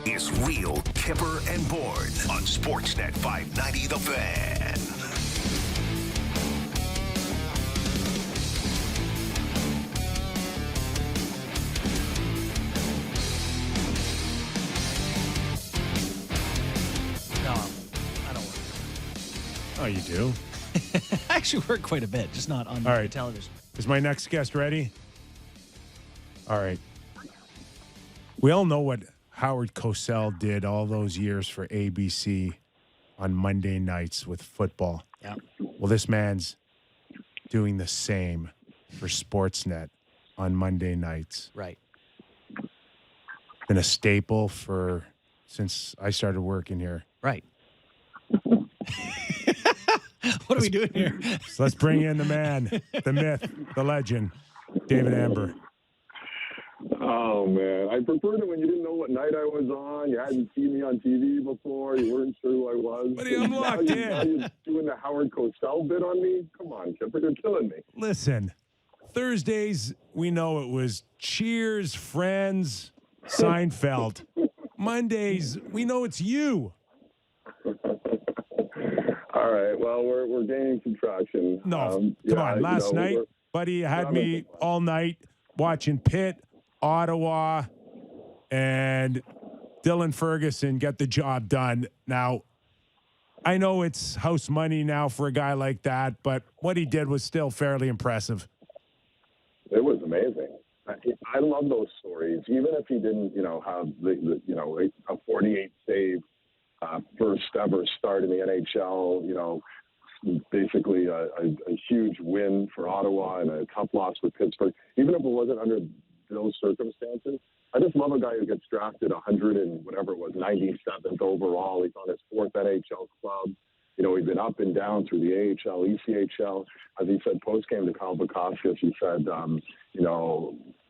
is Real Kyper and Bourne on Sportsnet 590 The Fan. No, I don't work. Oh, you do? I actually work quite a bit, just not on All right. television. Is my next guest ready? All right. We all know what Howard Cosell did all those years for ABC on Monday nights with football. Yeah. Well, this man's doing the same for Sportsnet on Monday nights. Right. Been a staple since I started working here. Right. What are we doing here? So let's bring in the man, the myth, the legend, David Amber. Oh, man. I preferred it when you didn't know what night I was on. You hadn't seen me on TV before. You weren't sure who I was. Buddy, I'm locked in. Now you're doing the Howard Cosell bit on me? Come on, Kyper. You're killing me. Listen, Thursdays, we know it was Cheers, Friends, Seinfeld. Mondays, we know it's you. All right. Well, we're gaining some traction. No, come on. Last night, buddy, you had me all night watching Pitt, Ottawa, and Dylan Ferguson get the job done. Now, I know it's house money now for a guy like that, but what he did was still fairly impressive. It was amazing. I love those stories, even if he didn't, have a 48 save first ever start in the NHL. Basically a huge win for Ottawa and a tough loss for Pittsburgh. Even if it wasn't under those circumstances, I just love a guy who gets drafted 97th overall. He's on his fourth NHL club. He's been up and down through the AHL, ECHL. As he said post-game to Kyle Bukauskas, he said,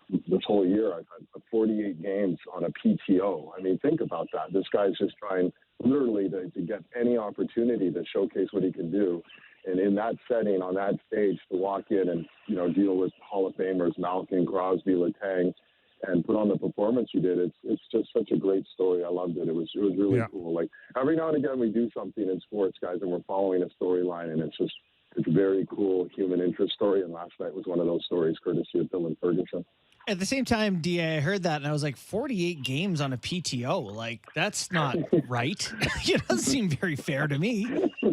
this whole year I've had 48 games on a PTO. I mean, think about that. This guy's just trying literally to get any opportunity to showcase what he can do. And in that setting, on that stage, to walk in and, deal with Hall of Famers, Malgin, Crosby, Letang, and put on the performance you did, it's just such a great story. I loved it. It was really cool. Like, every now and again we do something in sports, guys, and we're following a storyline, and it's a very cool human interest story. And last night was one of those stories, courtesy of Dylan Ferguson. At the same time, DA, I heard that, and I was like, 48 games on a PTO. Like, that's not right. It doesn't seem very fair to me.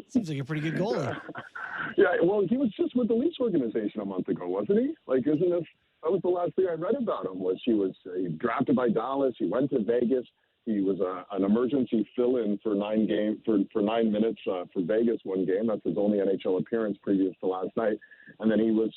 Seems like a pretty good goalie. Yeah, well, he was just with the Leafs organization a month ago, wasn't he? Like, that was the last thing I read about him, was he drafted by Dallas. He went to Vegas. He was an emergency fill-in for 9 minutes for Vegas one game. That's his only NHL appearance previous to last night. And then he was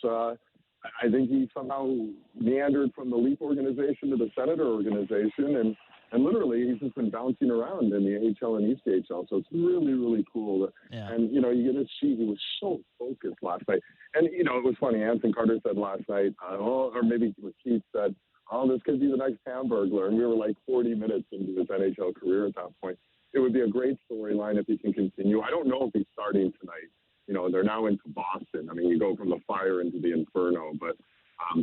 I think he somehow meandered from the Leaf organization to the Senator organization, and literally he's just been bouncing around in the AHL and ECHL. So it's really, really cool. Yeah. And, you get to see he was so focused last night. And, it was funny. Anson Carter said last night, or maybe Keith said, this could be the next Hamburglar. And we were like 40 minutes into his NHL career at that point. It would be a great storyline if he can continue. I don't know if he's starting tonight. They're now into Boston. I mean, you go from the fire into the inferno, but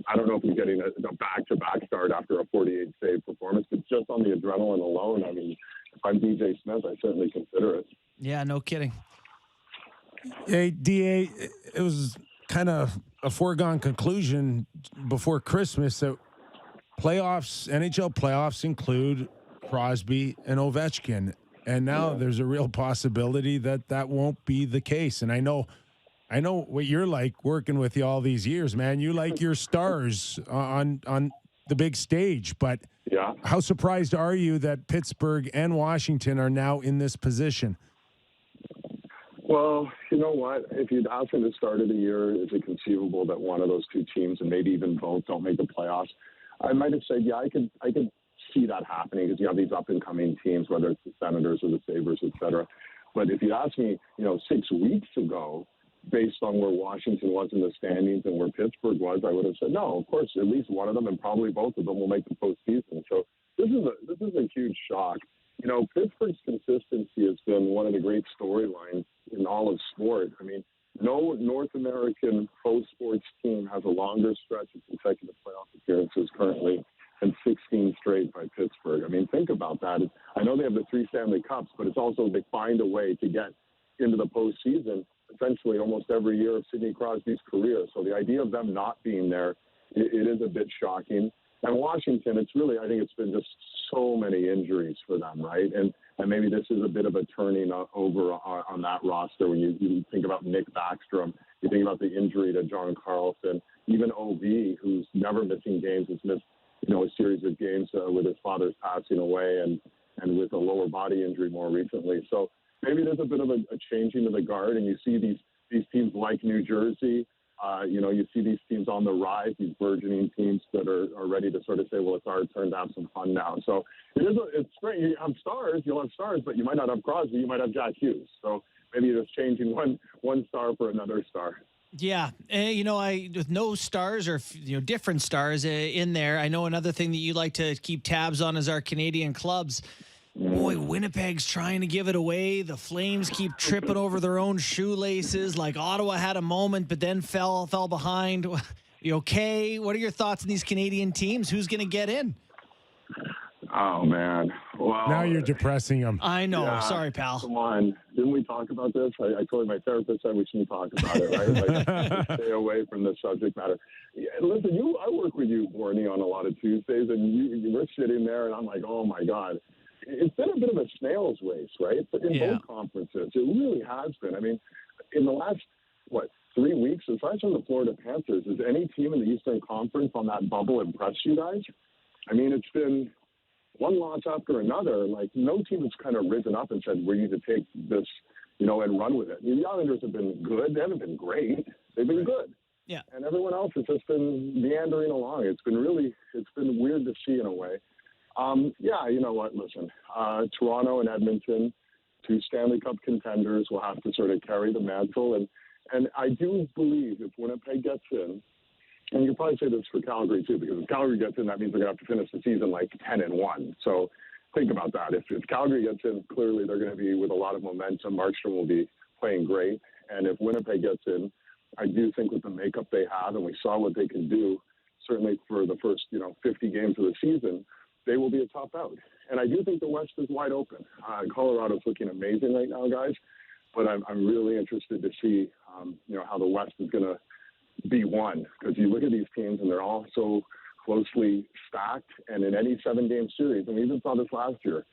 I don't know if he's getting a back-to-back start after a 48-save performance. But just on the adrenaline alone, I mean, if I'm DJ Smith, I certainly consider it. Yeah, no kidding. Hey, DA, it was kind of a foregone conclusion before Christmas that NHL playoffs include Crosby and Ovechkin. And now there's a real possibility that won't be the case. And I know what you're like working with you all these years, man. You like your stars on the big stage. But how surprised are you that Pittsburgh and Washington are now in this position? Well, you know what? If you'd asked me at the start of the year, is it conceivable that one of those two teams, and maybe even both, don't make the playoffs? I might have said, I could see that happening because you have these up-and-coming teams, whether it's the Senators or the Sabres, et cetera. But if you'd asked me, 6 weeks ago, based on where Washington was in the standings and where Pittsburgh was, I would have said, no, of course, at least one of them and probably both of them will make the postseason. So this is a huge shock. Pittsburgh's consistency has been one of the great storylines in all of sport. I mean, no North American pro sports team has a longer stretch of consecutive playoff appearances currently and 16 straight by Pittsburgh. I mean, think about that. I know they have the 3 Stanley Cups, but it's also they find a way to get into the postseason essentially almost every year of Sidney Crosby's career. So the idea of them not being there, it is a bit shocking. And Washington, it's really, I think it's been just so many injuries for them, right? And maybe this is a bit of a turning over on that roster when you think about Nick Backstrom, you think about the injury to John Carlson, even OV, who's never missing games, has missed, a series of games with his father's passing away and with a lower body injury more recently. So maybe there's a bit of a changing of the guard, and you see these teams like New Jersey. You see these teams on the rise, these burgeoning teams that are ready to sort of say, well, it's our turn to have some fun now. So it's great. You'll have stars, but you might not have Crosby, you might have Jack Hughes. So maybe you're just changing one star for another star. Yeah, with no stars or different stars in there. I know another thing that you like to keep tabs on is our Canadian clubs. Boy, Winnipeg's trying to give it away. The Flames keep tripping over their own shoelaces. Like Ottawa had a moment, but then fell behind. You okay? What are your thoughts on these Canadian teams? Who's going to get in? Oh, man. Well, now you're depressing them. I know. Yeah, sorry, pal. Come on. Didn't we talk about this? I told my therapist said we shouldn't talk about it, right? Stay away from the subject matter. Yeah, listen, I work with you, Bourne, on a lot of Tuesdays, and you were sitting there, and I'm like, oh, my God. It's been a bit of a snail's race, right? But in both conferences, it really has been. I mean, in the last, 3 weeks, aside from the Florida Panthers, has any team in the Eastern Conference on that bubble impressed you guys? I mean, it's been one loss after another. Like, no team has kind of risen up and said, we need to take this, and run with it. I mean, the Islanders have been good. They haven't been great. They've been good. Yeah. And everyone else has just been meandering along. It's been weird to see in a way. You know what? Listen, Toronto and Edmonton, 2 Stanley Cup contenders, will have to sort of carry the mantle. And I do believe if Winnipeg gets in, and you'll probably say this for Calgary too, because if Calgary gets in, that means they're going to have to finish the season like 10-1. So think about that. If Calgary gets in, clearly they're going to be with a lot of momentum. Markstrom will be playing great. And if Winnipeg gets in, I do think with the makeup they have, and we saw what they can do, certainly for the first 50 games of the season, they will be a top out. And I do think the West is wide open. Colorado's looking amazing right now, guys. But I'm really interested to see, how the West is going to be won. Because you look at these teams, and they're all so closely stacked. And in any 7-game series, and we even saw this last year,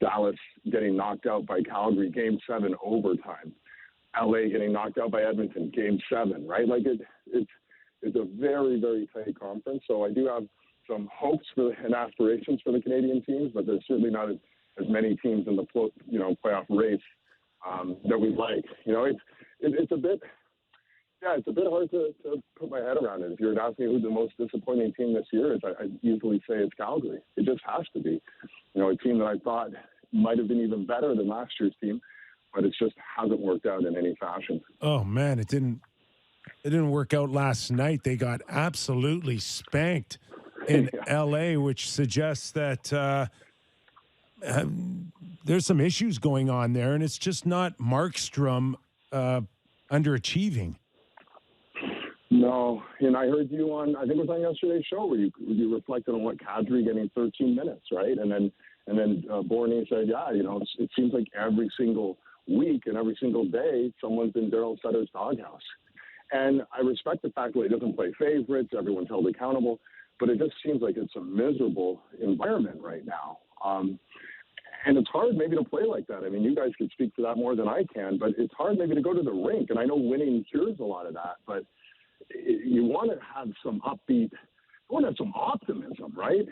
Dallas getting knocked out by Calgary, Game 7 overtime. LA getting knocked out by Edmonton, Game 7, right? Like it's a very, very tight conference. So I do have some hopes and aspirations for the Canadian teams, but there's certainly not as many teams in the playoff race that we'd like. It's a bit hard to put my head around it. If you were to ask me who the most disappointing team this year is, I'd easily say it's Calgary. It just has to be. A team that I thought might have been even better than last year's team, but it just hasn't worked out in any fashion. Oh man, it didn't work out last night. They got absolutely spanked in LA, which suggests that there's some issues going on there, and it's just not Markstrom underachieving. No, and I heard you on, I think it was on yesterday's show where you reflected on what Kadri getting 13 minutes, right? And then Bourne said, it seems like every single week and every single day someone's in Daryl Sutter's doghouse. And I respect the fact that he doesn't play favorites, everyone's held accountable, but it just seems like it's a miserable environment right now. And it's hard maybe to play like that. I mean, you guys could speak to that more than I can, but it's hard maybe to go to the rink. And I know winning cures a lot of that, but you want to have some upbeat, you want to have some optimism, right?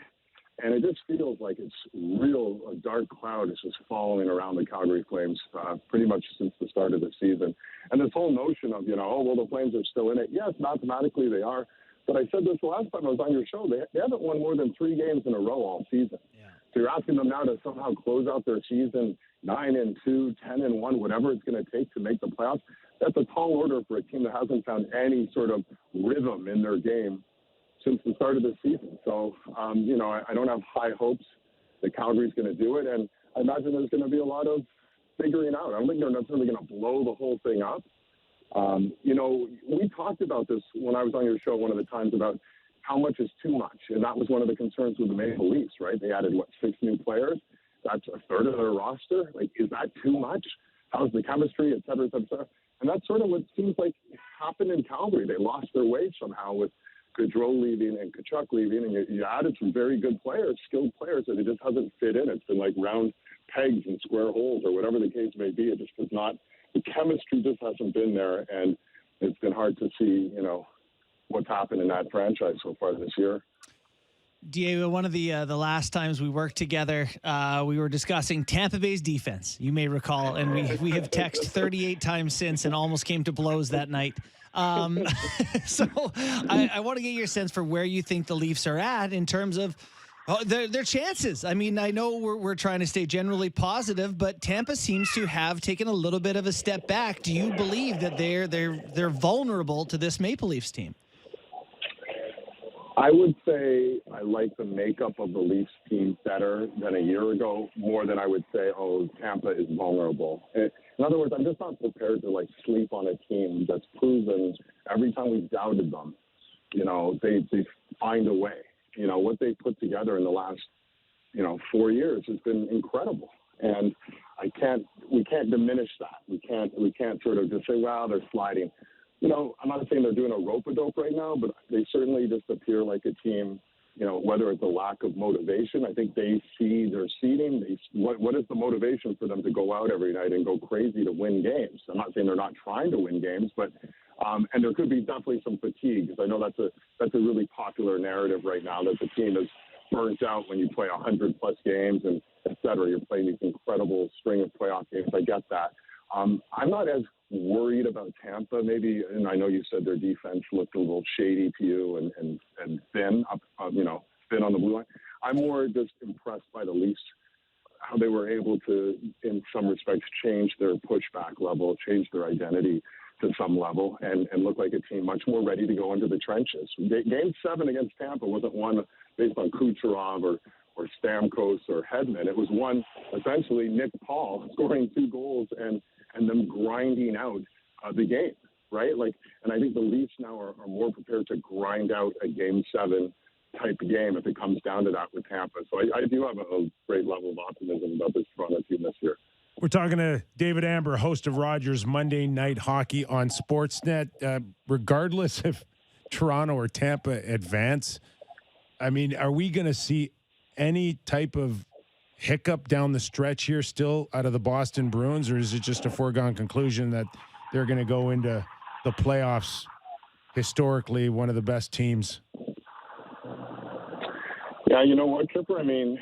And it just feels like it's a dark cloud is just following around the Calgary Flames pretty much since the start of the season. And this whole notion of, the Flames are still in it. Yes, mathematically they are. But I said this the last time I was on your show. They haven't won more than 3 games in a row all season. Yeah. So you're asking them now to somehow close out their season 9-2, 10-1, whatever it's going to take to make the playoffs. That's a tall order for a team that hasn't found any sort of rhythm in their game since the start of the season. So, I don't have high hopes that Calgary's going to do it. And I imagine there's going to be a lot of figuring out. I don't think they're necessarily going to blow the whole thing up. We talked about this when I was on your show one of the times about how much is too much. And that was one of the concerns with the Maple Leafs, right? They added, 6 new players? that's a third of their roster. Like, is that too much? How's the chemistry, et cetera, et cetera, et cetera? And that's sort of what seems like happened in Calgary. They lost their way somehow with Gaudreau leaving and Tkachuk leaving, and you added some very good players, skilled players, and it just hasn't fit in. It's been like round pegs and square holes or whatever the case may be. It just does not, the chemistry just hasn't been there, and it's been hard to see, what's happened in that franchise so far this year. Diego, one of the last times we worked together, we were discussing Tampa Bay's defense. You may recall, and we have texted 38 times since and almost came to blows that night. So I want to get your sense for where you think the Leafs are at in terms of their chances. I mean, I know we're trying to stay generally positive, but Tampa seems to have taken a little bit of a step back. Do you believe that they're vulnerable to this Maple Leafs team? I would say I like the makeup of the Leafs team better than a year ago, more than I would say, Tampa is vulnerable. In other words, I'm just not prepared to sleep on a team that's proven every time we've doubted them, they find a way. What they put together in the last, 4 years has been incredible. And we can't diminish that. We can't sort of just say, wow, they're sliding. I'm not saying they're doing a rope-a-dope right now, but they certainly just appear like a team, whether it's a lack of motivation. I think they see their seeding. What is the motivation for them to go out every night and go crazy to win games? I'm not saying they're not trying to win games, but and there could be definitely some fatigue, because I know that's a really popular narrative right now, that the team is burnt out when you play 100-plus games and et cetera. You're playing these incredible string of playoff games. I get that. I'm not as worried about Tampa, maybe, and I know you said their defense looked a little shady to you and thin up, thin on the blue line. I'm more just impressed by the Leafs, how they were able to, in some respects, change their pushback level, change their identity to some level, and look like a team much more ready to go into the trenches. Game 7 against Tampa wasn't one based on Kucherov or Stamkos or Hedman. It was one, essentially, Nick Paul scoring 2 goals and them grinding out the game, right? And I think the Leafs now are more prepared to grind out a Game 7 type game if it comes down to that with Tampa. So I do have a great level of optimism about this Toronto team this year. We're talking to David Amber, host of Rogers Monday Night Hockey on Sportsnet. Regardless if Toronto or Tampa advance, I mean, are we going to see any type of hiccup down the stretch here still out of the Boston Bruins, or is it just a foregone conclusion that they're going to go into the playoffs historically one of the best teams? Yeah, you know what, Kipper? I mean,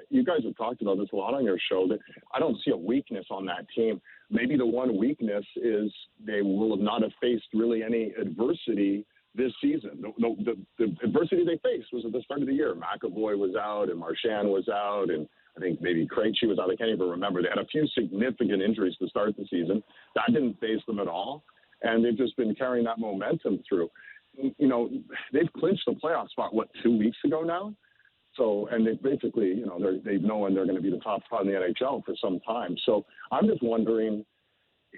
you guys have talked about this a lot on your show, that I don't see a weakness on that team. Maybe the one weakness is they will not have faced really any adversity this season. The adversity they faced was at the start of the year. McAvoy was out and Marchand was out, and I think maybe Krejci was out. I can't even remember. They had a few significant injuries to start the season. That didn't faze them at all, and they've just been carrying that momentum through. They've clinched the playoff spot, 2 weeks ago now? So, and they basically, they've known they're going to be the top spot in the NHL for some time. So I'm just wondering,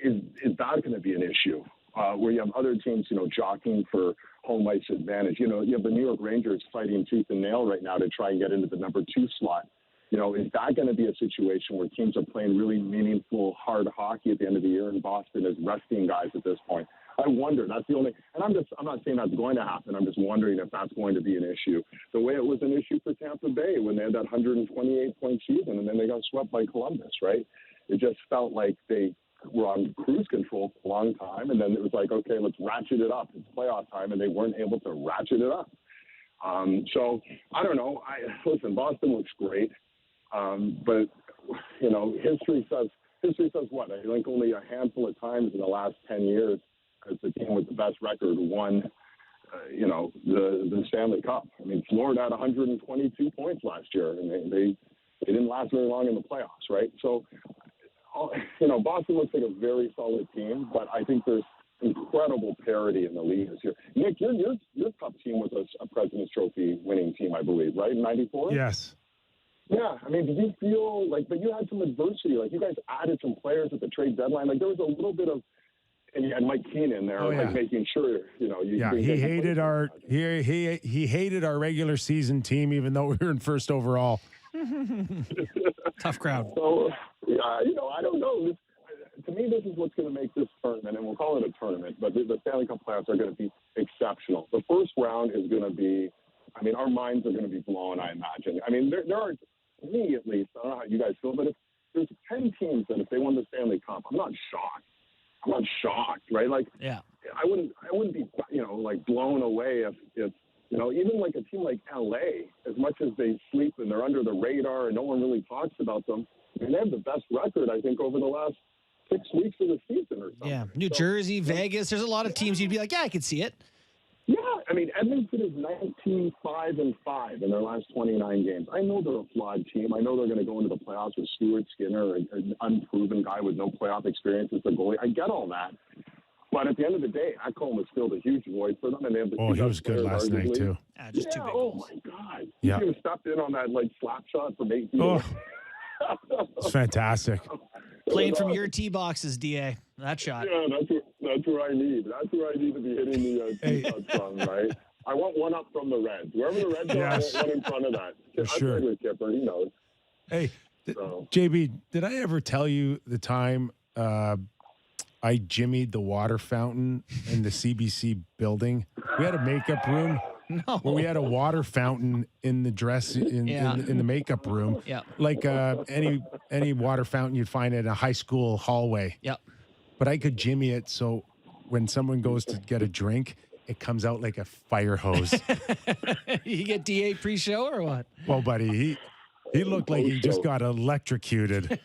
is that going to be an issue? Where you have other teams, jockeying for home ice advantage. You have the New York Rangers fighting tooth and nail right now to try and get into the number 2 slot. Is that going to be a situation where teams are playing really meaningful, hard hockey at the end of the year, and Boston is resting guys at this point? I wonder. That's the only, and I'm not saying that's going to happen. I'm just wondering if that's going to be an issue. The way it was an issue for Tampa Bay when they had that 128-point season, and then they got swept by Columbus, right? It just felt like they were on cruise control for a long time, and then it was like, okay, let's ratchet it up. It's playoff time, and they weren't able to ratchet it up. So I don't know. Listen, Boston looks great, but history says what? I think only a handful of times in the last 10 years has the team with the best record won, the Stanley Cup. I mean, Florida had 122 points last year, and they didn't last very long in the playoffs, right? So, Boston looks like a very solid team, but I think there's incredible parity in the league this year. Nick, your Cup team was a President's Trophy winning team, I believe, right, in '94? Yes. Yeah, I mean, did you feel but you had some adversity, you guys added some players at the trade deadline, there was a little bit of, and you had Mike Keenan there, making sure, he hated he hated our regular season team, even though we were in first overall. Tough crowd. So, I don't know. To me, this is what's going to make this tournament, and we'll call it a tournament, but the Stanley Cup playoffs are going to be exceptional. The first round is going to be, our minds are going to be blown, I imagine. There are, to me at least, I don't know how you guys feel, but if there's 10 teams that if they won the Stanley Cup, I'm not shocked, right? Like, yeah. I wouldn't be, blown away if even like a team like LA, as much as they sleep and they're under the radar and no one really talks about them, they have the best record, I think, over the last 6 weeks of the season or something. Yeah, New Jersey, Vegas. There's a lot of teams you'd be like, yeah, I could see it. Yeah, Edmonton is 19-5-5 in their last 29 games. I know they're a flawed team. I know they're going to go into the playoffs with Stuart Skinner, an unproven guy with no playoff experience as a goalie. I get all that. But at the end of the day, Ekholm has filled a huge void for them. And they have he was good last night, too. Just two big goals. Oh, my God. Yeah. He stepped in on that, slap shot from 8 feet. Oh, it's fantastic. Playing from your tee boxes, DA. That shot. Yeah, that's where I need. That's where I need to be hitting the tee shots from, right? I want one up from the Reds. Wherever the Reds are, I want one in front of that. For sure. I'm with Kyper. He knows. Hey, JB, did I ever tell you the time I jimmied the water fountain in the CBC building? We had a makeup room. No. Where we had a water fountain in the in the makeup room. Yeah. Like any water fountain you'd find in a high school hallway. Yep. But I could jimmy it so when someone goes to get a drink, it comes out like a fire hose. You get DA pre-show or what? Well, buddy, he looked like he just got electrocuted.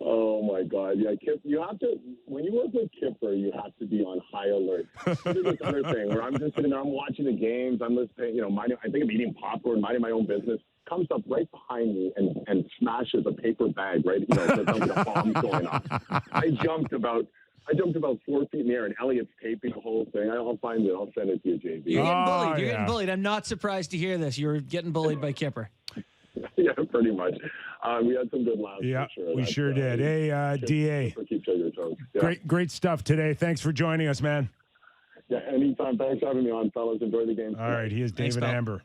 Oh my God! Yeah, Kip, you have to. When you work with Kyper, you have to be on high alert. This other thing where I'm just sitting there, I'm watching the games, I'm listening. I think I'm eating popcorn, minding my own business. Comes up right behind me and smashes a paper bag. Right, there's a bomb going off. I jumped about 4 feet in the air, and Elliot's taping the whole thing. I'll find it. I'll send it to you, JB. You're getting bullied. You're getting bullied. I'm not surprised to hear this. You're getting bullied by Kyper. Yeah, pretty much. We had some good laughs. Yeah, for sure. we sure did. Hey, DA. Keep on your toes. Yeah. Great stuff today. Thanks for joining us, man. Yeah, anytime. Thanks for having me on, fellas. Enjoy the game. All right, he is David Amber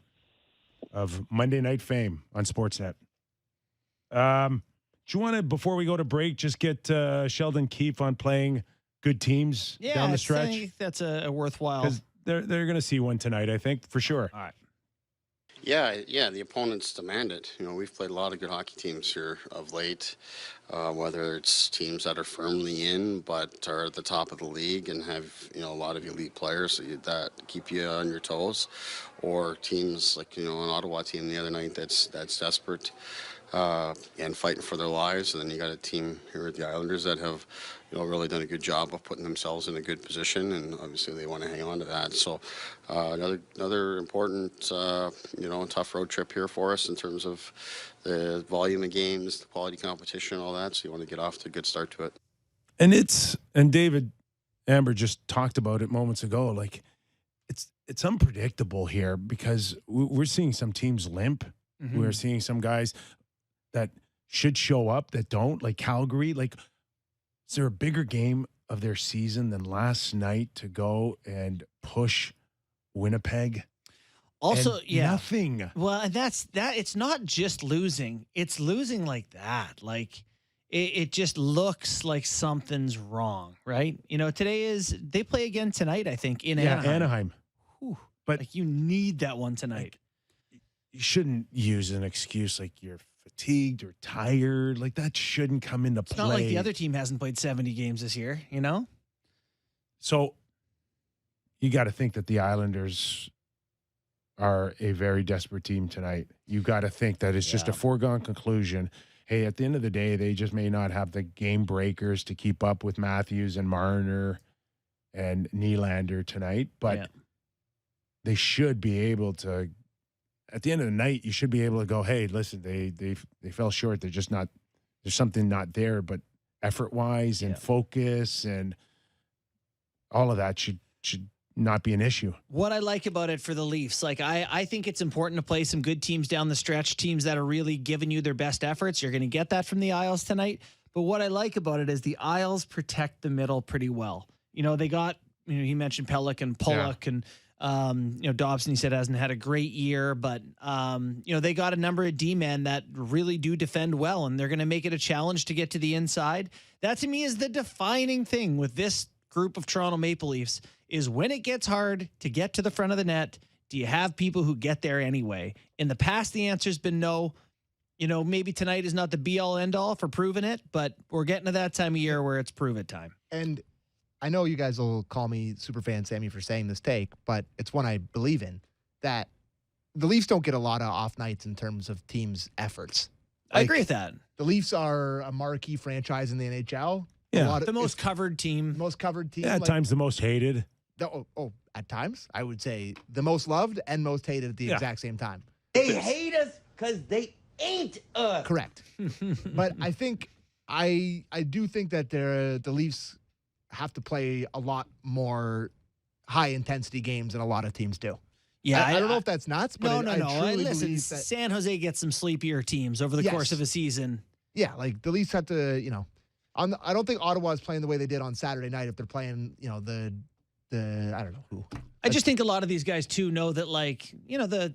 of Monday Night Fame on Sportsnet. Do you want to, before we go to break, just get Sheldon Keefe on playing good teams down the stretch? I think that's a worthwhile. Because they're going to see one tonight, I think, for sure. All right. Yeah, the opponents demand it. We've played a lot of good hockey teams here of late, whether it's teams that are firmly in but are at the top of the league and have, a lot of elite players that keep you on your toes, or teams like, an Ottawa team the other night that's desperate and fighting for their lives. And then you got a team here at the Islanders that have, really done a good job of putting themselves in a good position, and obviously they want to hang on to that. So another important, tough road trip here for us in terms of the volume of games, the quality competition, all that. So you want to get off to a good start to it. And David Amber just talked about it moments ago. Like it's unpredictable here because we're seeing some teams limp. Mm-hmm. We're seeing some guys that should show up that don't, like Calgary. Like, is there a bigger game of their season than last night to go and push Winnipeg? Also, nothing. Well, and that's that. It's not just losing; it's losing like that. Like it just looks like something's wrong, right? Today they play again tonight. I think in Anaheim. Whew. But you need that one tonight. You shouldn't use an excuse like you're fatigued or tired. Like that shouldn't come into play. It's not like the other team hasn't played 70 games this year, So you got to think that the Islanders are a very desperate team tonight. You got to think that it's just a foregone conclusion. Hey, at the end of the day, they just may not have the game breakers to keep up with Matthews and Marner and Nylander tonight, but they should be able to. At the end of the night, you should be able to go, hey, listen, they fell short. They're just not. There's something not there, but effort-wise and focus and all of that should not be an issue. What I like about it for the Leafs, like I think it's important to play some good teams down the stretch, teams that are really giving you their best efforts. You're going to get that from the Isles tonight. But what I like about it is the Isles protect the middle pretty well. They got, he mentioned Pellick and Pollock and Dobson, he said, hasn't had a great year, but, they got a number of D-men that really do defend well, and they're going to make it a challenge to get to the inside. That, to me, is the defining thing with this group of Toronto Maple Leafs, is when it gets hard to get to the front of the net, do you have people who get there anyway? In the past, the answer's been no. Maybe tonight is not the be-all, end-all for proving it, but we're getting to that time of year where it's prove it time. And I know you guys will call me Superfan Sammy for saying this take, but it's one I believe in, that the Leafs don't get a lot of off nights in terms of teams' efforts. I agree with that. The Leafs are a marquee franchise in the NHL. Yeah. The most covered team. Most covered team. Yeah, at times the most hated. At times, I would say the most loved and most hated at the exact same time. They hate us because they ain't us. Correct. But I think I do think that the Leafs have to play a lot more high intensity games than a lot of teams do. Yeah, I don't know if that's nuts, but no. I truly Listen, believe that San Jose gets some sleepier teams over the course of a season. Yeah, like the Leafs have to, I don't think Ottawa is playing the way they did on Saturday night if they're playing, the I don't know who. I just think a lot of these guys too know that,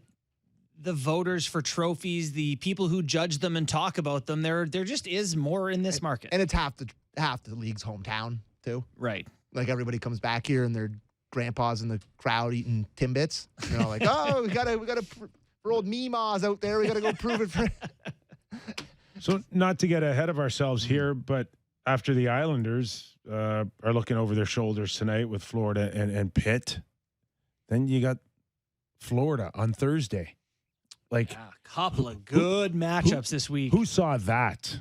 the voters for trophies, the people who judge them and talk about them, there just is more in this market. And it's half the league's hometown too. Right. Like everybody comes back here and their grandpa's in the crowd eating Timbits. We gotta for old Meemaws out there, we gotta go prove it for. So not to get ahead of ourselves here, but after the Islanders are looking over their shoulders tonight with Florida and Pitt, then you got Florida on Thursday. A couple of good matchups this week. Who saw that?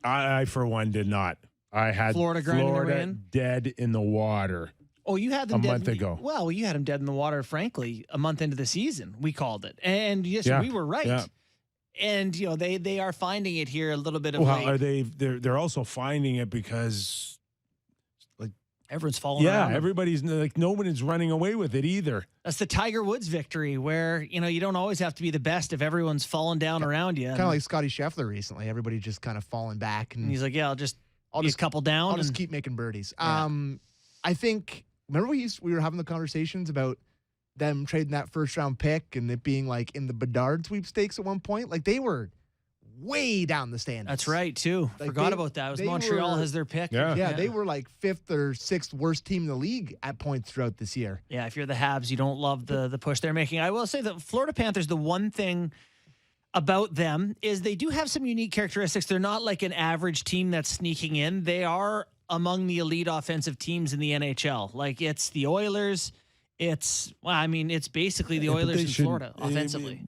I for one, did not. I had Florida dead in the water. Oh, you had them a month ago. Well, you had them dead in the water, frankly, a month into the season. We called it. And yes, we were right. Yeah. And, they are finding it here a little bit of late. Are they? They're also finding it because everyone's falling around. Yeah, everybody's nobody's running away with it either. That's the Tiger Woods victory where, you don't always have to be the best if everyone's falling down around you. Kind of like Scotty Scheffler recently. Everybody just kind of falling back. And he's like, I'll just be a couple down. I'll just keep making birdies. Yeah. I think, remember we were having the conversations about them trading that first round pick and it being in the Bedard sweepstakes at one point? They were way down the standings. That's right, too. Forgot about that. It was Montreal as their pick. Yeah, they were fifth or sixth worst team in the league at points throughout this year. Yeah, if you're the Habs, you don't love the push they're making. I will say that Florida Panthers, the one thing about them is they do have some unique characteristics. They're not like an average team that's sneaking in. They are among the elite offensive teams in the NHL. It's the Oilers. It's basically the Oilers in Florida offensively.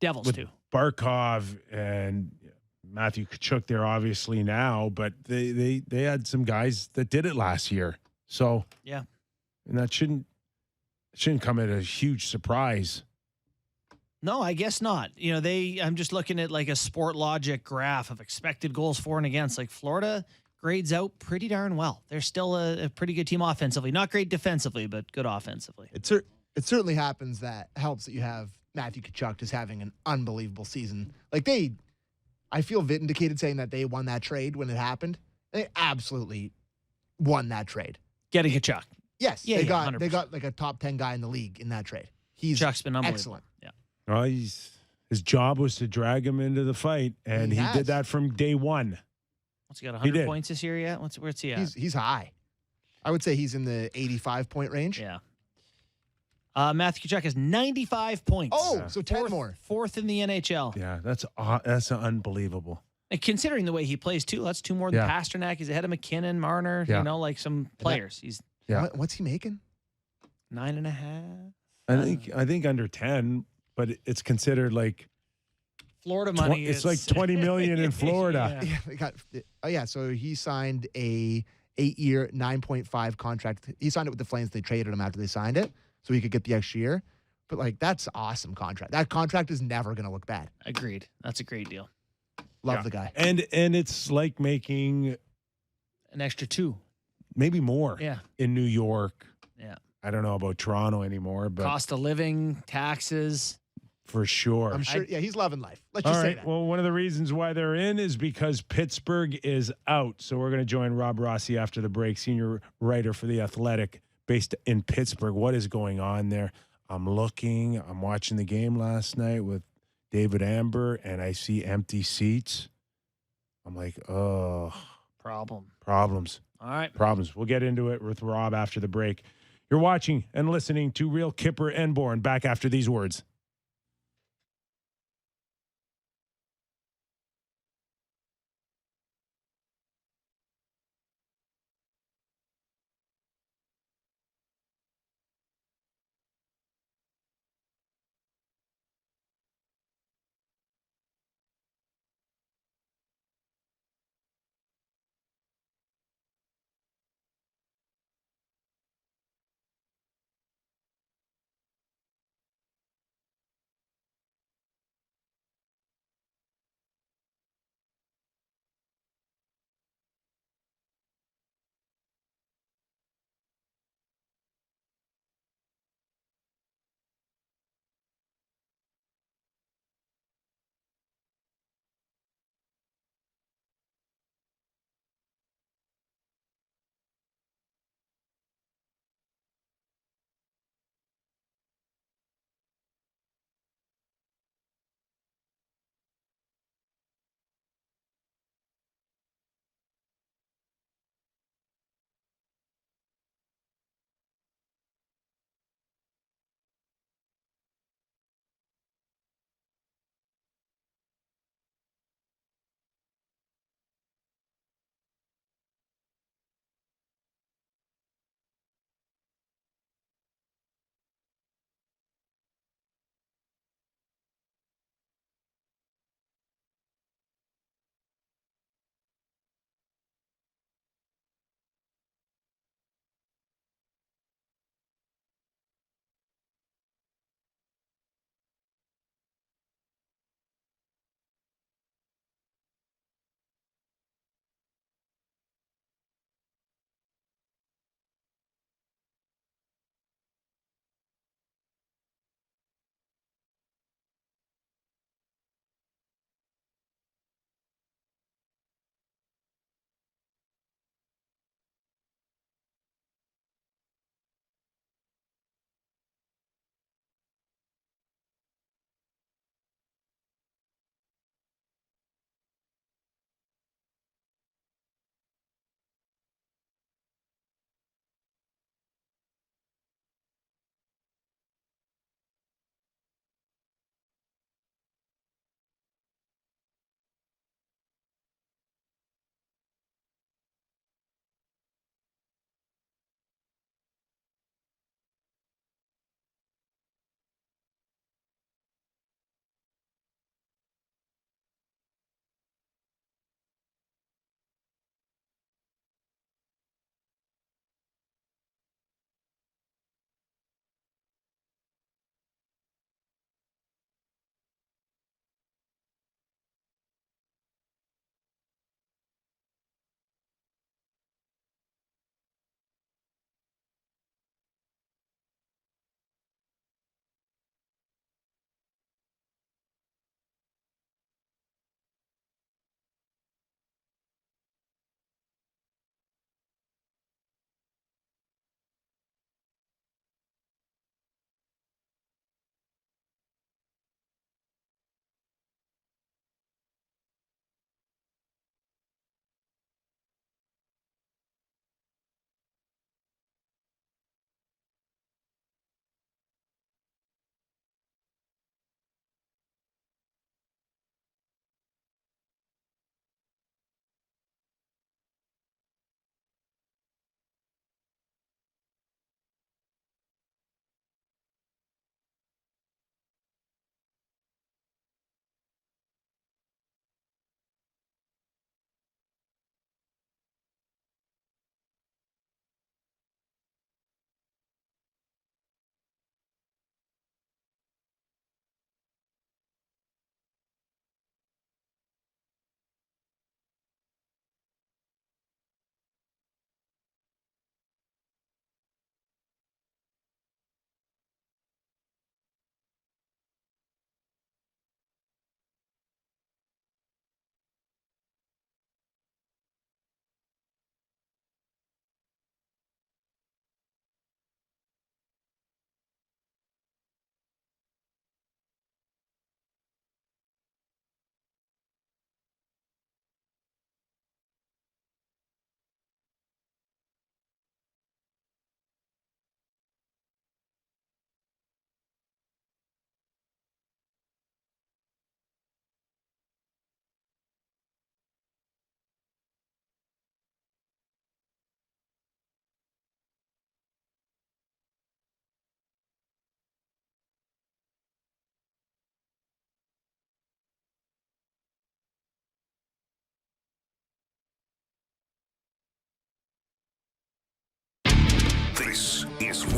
Devils, too. Barkov and Matthew Tkachuk there obviously now, but they had some guys that did it last year. So yeah, and that shouldn't come at a huge surprise. No, I guess not. I'm just looking at a Sport Logic graph of expected goals for and against. Florida grades out pretty darn well. They're still a pretty good team offensively. Not great defensively, but good offensively. It certainly happens that helps that you have Matthew Tkachuk just having an unbelievable season. I feel vindicated saying that they won that trade when it happened. They absolutely won that trade. Getting Tkachuk. Yes. Yeah, they got a top 10 guy in the league in that trade. Tkachuk's been unbelievable. Excellent. Yeah. Well, his job was to drag him into the fight, and he did that from day one. What's he got, 100 points this year yet? Where's he at? He's high. I would say he's in the 85-point range. Yeah. Matthew Tkachuk has 95 points. Oh, so 10 more. Fourth in the NHL. Yeah, that's unbelievable. And considering the way he plays, too, that's two more than Pasternak. He's ahead of McKinnon, Marner, some players. What's he making? 9.5. I think under 10, but it's considered Florida money. It's like $20 million in Florida. So he signed a 8-year, 9.5 contract. He signed it with the Flames. They traded him after they signed it, so he could get the extra year. But that's an awesome contract. That contract is never going to look bad. Agreed. That's a great deal. Love the guy. And it's like making an extra 2, maybe more. Yeah. In New York. Yeah. I don't know about Toronto anymore, but cost of living, taxes. For sure. I'm sure. He's loving life. Let's just say that. Well, one of the reasons why they're in is because Pittsburgh is out. So we're going to join Rob Rossi after the break, senior writer for The Athletic, based in Pittsburgh. What is going on there? I'm watching the game last night with David Amber, and I see empty seats. I'm like, oh. Problems. All right. Problems. We'll get into it with Rob after the break. You're watching and listening to Real Kyper and Bourne. Back after these words.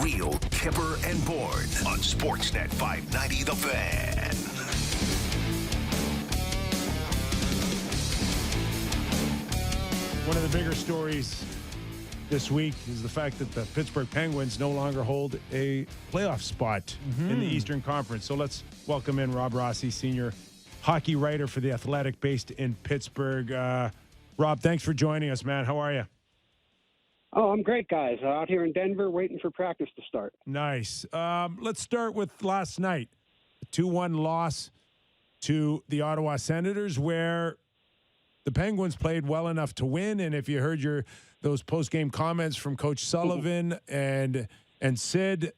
Real Kyper and Bourne on Sportsnet 590 The Fan. One of the bigger stories this week is the fact that the Pittsburgh Penguins no longer hold a playoff spot in the Eastern Conference. So let's welcome in Rob Rossi, senior hockey writer for The Athletic based in Pittsburgh. Rob, thanks for joining us, man. How are you? Oh, I'm great, guys. Out here in Denver waiting for practice to start. Nice. Let's start with last night. A 2-1 loss to the Ottawa Senators, where the Penguins played well enough to win. And if you heard those post-game comments from Coach Sullivan and Sid,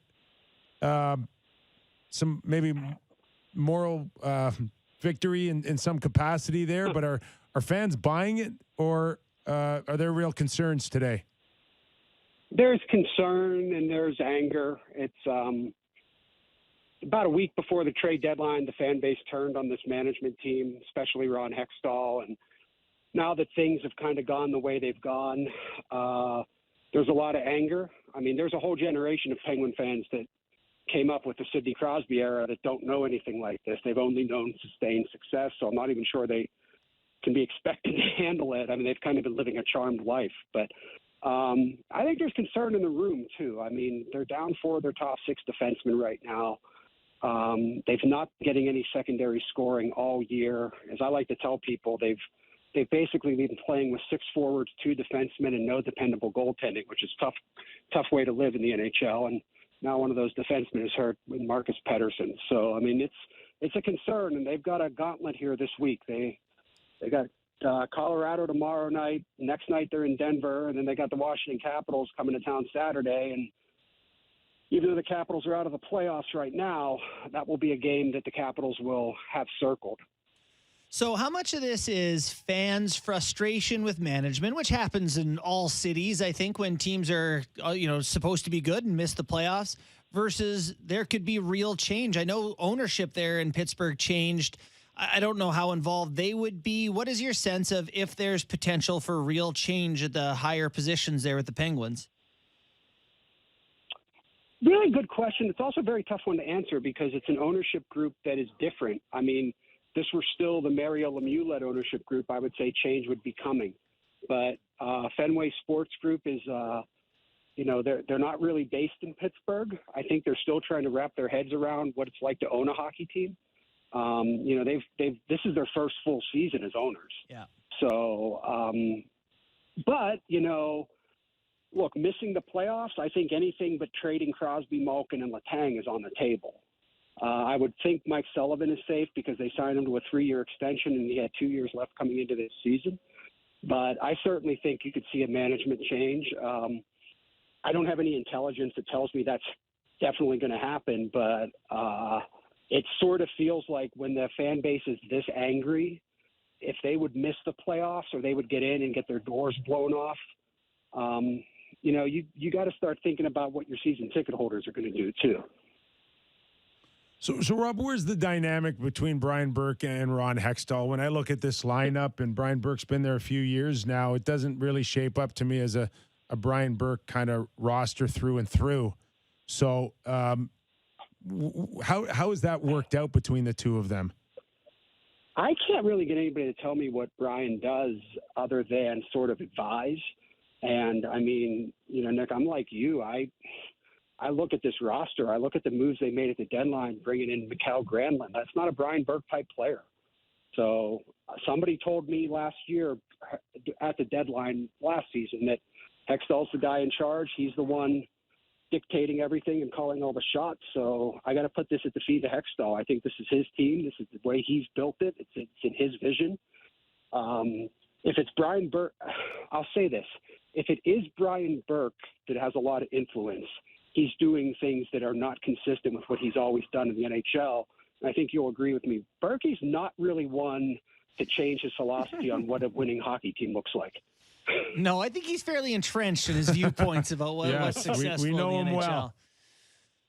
some maybe moral victory in some capacity there. But are fans buying it, or are there real concerns today? There's concern and there's anger. It's about a week before the trade deadline, the fan base turned on this management team, especially Ron Hextall. And now that things have kind of gone the way they've gone, there's a lot of anger. I mean, there's a whole generation of Penguin fans that came up with the Sidney Crosby era that don't know anything like this. They've only known sustained success, so I'm not even sure they can be expected to handle it. I mean, they've kind of been living a charmed life. But I think there's concern in the room, too. I mean, they're down 4 of their top 6 defensemen right now. They've not been getting any secondary scoring all year. As I like to tell people, they've basically been playing with 6 forwards, 2 defensemen, and no dependable goaltending, which is tough way to live in the NHL. And now one of those defensemen is hurt with Marcus Pettersson. So, I mean, it's a concern, and they've got a gauntlet here this week. They got Colorado tomorrow night. Next night they're in Denver, and then they got the Washington Capitals coming to town Saturday. And even though the Capitals are out of the playoffs right now, that will be a game that the Capitals will have circled. So how much of this is fans' frustration with management, which happens in all cities, I think, when teams are supposed to be good and miss the playoffs, versus there could be real change? I know ownership there in Pittsburgh changed. I don't know how involved they would be. What is your sense of if there's potential for real change at the higher positions there with the Penguins? Really good question. It's also a very tough one to answer because it's an ownership group that is different. I mean, this were still the Mario Lemieux-led ownership group, I would say change would be coming. But Fenway Sports Group is, they're not really based in Pittsburgh. I think they're still trying to wrap their heads around what it's like to own a hockey team. This is their first full season as owners. Yeah. So, look, missing the playoffs, I think anything but trading Crosby, Malkin, and Letang is on the table. I would think Mike Sullivan is safe because they signed him to a 3-year extension and he had 2 years left coming into this season. But I certainly think you could see a management change. I don't have any intelligence that tells me that's definitely going to happen, but it sort of feels like when the fan base is this angry, if they would miss the playoffs or they would get in and get their doors blown off, you got to start thinking about what your season ticket holders are going to do too. So Rob, where's the dynamic between Brian Burke and Ron Hextall? When I look at this lineup, and Brian Burke's been there a few years now, it doesn't really shape up to me as a Brian Burke kind of roster through and through. So how has that worked out between the two of them? I can't really get anybody to tell me what Brian does other than sort of advise. And I mean, Nick, I'm like you. I look at this roster. I look at the moves they made at the deadline, bringing in Mikael Granlund. That's not a Brian Burke type player. So somebody told me last year at the deadline last season that Hextall's the guy in charge. He's the one dictating everything and calling all the shots. So I got to put this at the feet of Hextall. I think this is his team. This is the way he's built it. It's in his vision. If it's Brian Burke, I'll say this. If it is Brian Burke that has a lot of influence, he's doing things that are not consistent with what he's always done in the NHL. And I think you'll agree with me. Berkey's not really one to change his philosophy on what a winning hockey team looks like. No, I think he's fairly entrenched in his viewpoints about what's successful we know in the him NHL. well.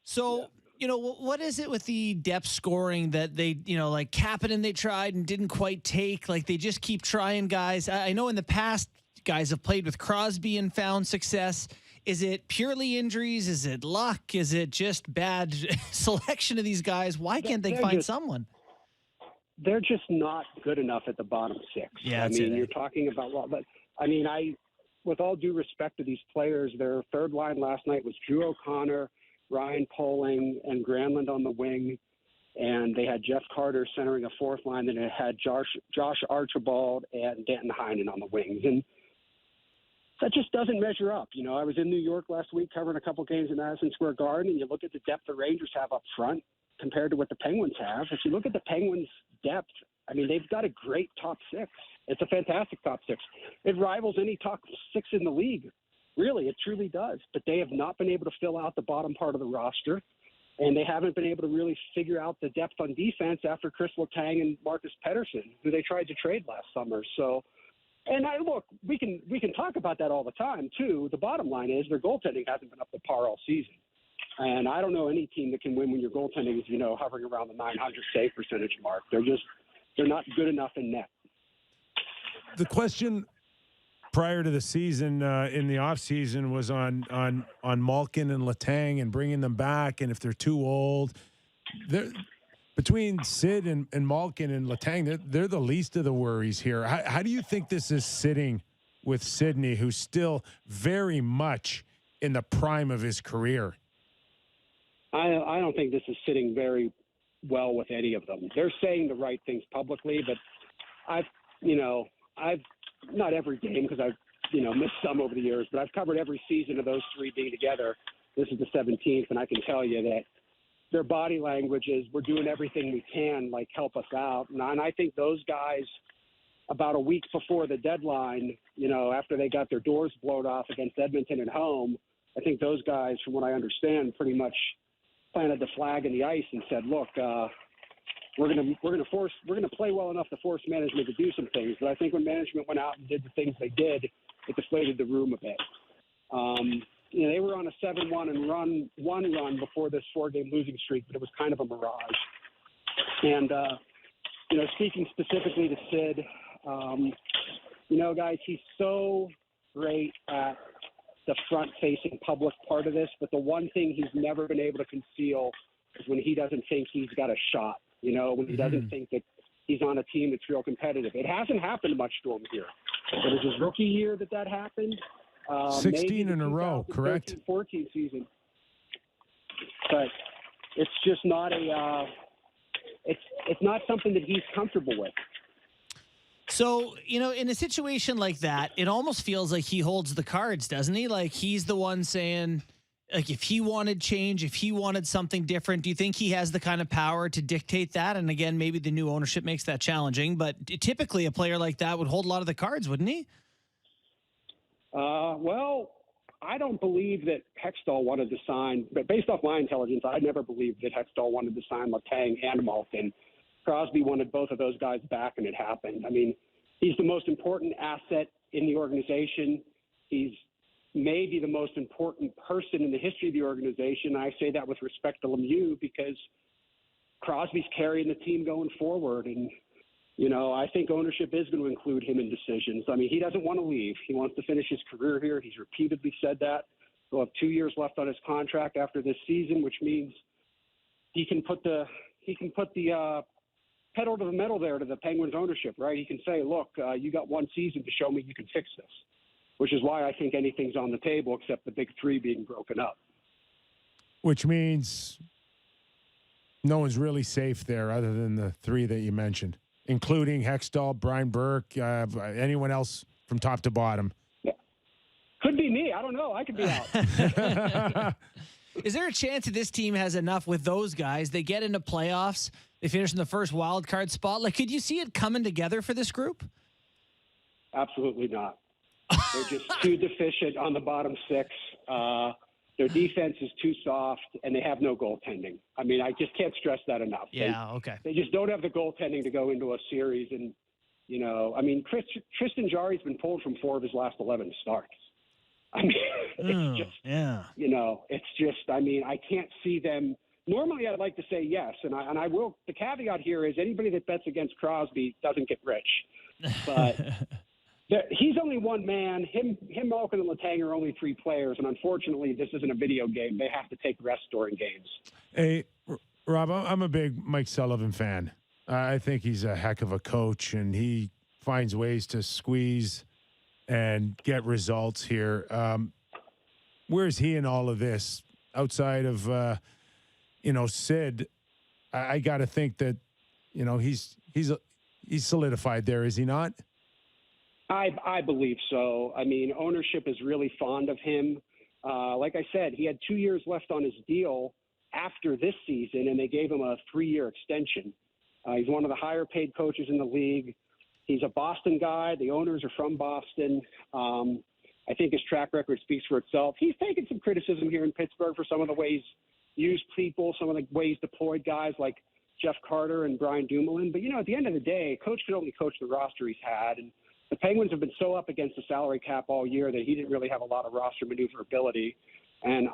So, what is it with the depth scoring that they, like Kapanen they tried and didn't quite take? Like they just keep trying guys. I know in the past guys have played with Crosby and found success. Is it purely injuries? Is it luck? Is it just bad selection of these guys? Why can't they find someone? They're just not good enough at the bottom six. Yeah, I mean, you're talking about, but I mean, with all due respect to these players, their third line last night was Drew O'Connor, Ryan Poling, and Granlund on the wing. And they had Jeff Carter centering a fourth line. Then it had Josh Archibald and Danton Heinen on the wings. And that just doesn't measure up. You know, I was in New York last week covering a couple games in Madison Square Garden, and you look at the depth the Rangers have up front compared to what the Penguins have. If you look at the Penguins' depth, I mean, they've got a great top six. It's a fantastic top six. It rivals any top six in the league. Really, it truly does. But they have not been able to fill out the bottom part of the roster. And they haven't been able to really figure out the depth on defense after Chris Letang and Marcus Pettersson, who they tried to trade last summer. So, and we can talk about that all the time too. The bottom line is their goaltending hasn't been up to par all season. And I don't know any team that can win when your goaltending is, hovering around the 900 save percentage mark. They're not good enough in net. The question prior to the season, in the offseason, was on Malkin and Letang and bringing them back, and if they're too old. Between Sid and Malkin and Letang, they're the least of the worries here. How do you think this is sitting with Sidney, who's still very much in the prime of his career? I don't think this is sitting very well with any of them. They're saying the right things publicly, but I've not every game because I've missed some over the years, but I've covered every season of those three being together. This is the 17th, and I can tell you that their body language is we're doing everything we can, like help us out. And I think those guys, about a week before the deadline, after they got their doors blown off against Edmonton at home, I think those guys, from what I understand, pretty much planted the flag in the ice and said, look, we're gonna play well enough to force management to do some things. But I think when management went out and did the things they did, it deflated the room a bit. They were on a 7-1 and one run before this 4-game losing streak, but it was kind of a mirage. And speaking specifically to Sid, guys, he's so great at the front-facing public part of this, but the one thing he's never been able to conceal is when he doesn't think he's got a shot. When he doesn't think that he's on a team that's real competitive. It hasn't happened much to him here. It was his rookie year that happened. 16 in a row, correct? 14 season. But it's just not it's not something that he's comfortable with. So, in a situation like that, it almost feels like he holds the cards, doesn't he? Like he's the one saying, like, if he wanted change, if he wanted something different, do you think he has the kind of power to dictate that? And again, maybe the new ownership makes that challenging, but typically a player like that would hold a lot of the cards, wouldn't he? Well, I don't believe that Hextall wanted to sign, but based off my intelligence, I never believed that Hextall wanted to sign Letang and Malkin. Crosby wanted both of those guys back, and it happened. I mean, he's the most important asset in the organization. He's maybe the most important person in the history of the organization. I say that with respect to Lemieux because Crosby's carrying the team going forward. And, I think ownership is going to include him in decisions. I mean, he doesn't want to leave. He wants to finish his career here. He's repeatedly said that. He'll have 2 years left on his contract after this season, which means he can put the pedal to the metal there to the Penguins ownership, right? He can say, look, you got one season to show me you can fix this. Which is why I think anything's on the table except the big three being broken up. Which means no one's really safe there other than the three that you mentioned, including Hextall, Brian Burke, anyone else from top to bottom. Yeah. Could be me. I don't know. I could be out. Is there a chance that this team has enough with those guys? They get into playoffs. They finish in the first wild card spot. Like, could you see it coming together for this group? Absolutely not. They're just too deficient on the bottom six. Their defense is too soft, and they have no goaltending. I mean, I just can't stress that enough. Okay. They just don't have the goaltending to go into a series. And, I mean, Tristan Jarry's been pulled from 4 of his last 11 starts. I mean, it's just, I mean, I can't see them. Normally, I'd like to say yes, and I will. The caveat here is anybody that bets against Crosby doesn't get rich. But He's only one man. Him, Malkin, and Letang are only three players, and unfortunately, this isn't a video game. They have to take rest during games. Hey, Rob, I'm a big Mike Sullivan fan. I think he's a heck of a coach, and he finds ways to squeeze and get results here. Where's he in all of this? Outside of, Sid, I got to think that, he's solidified there, is he not? I believe so. I mean, ownership is really fond of him. Like I said, he had 2 years left on his deal after this season, and they gave him a 3-year extension. He's one of the higher paid coaches in the league. He's a Boston guy. The owners are from Boston. I think his track record speaks for itself. He's taken some criticism here in Pittsburgh for some of the ways used people, some of the ways deployed guys like Jeff Carter and Brian Dumoulin. But, at the end of the day, a coach can only coach the roster he's had. And the Penguins have been so up against the salary cap all year that he didn't really have a lot of roster maneuverability. And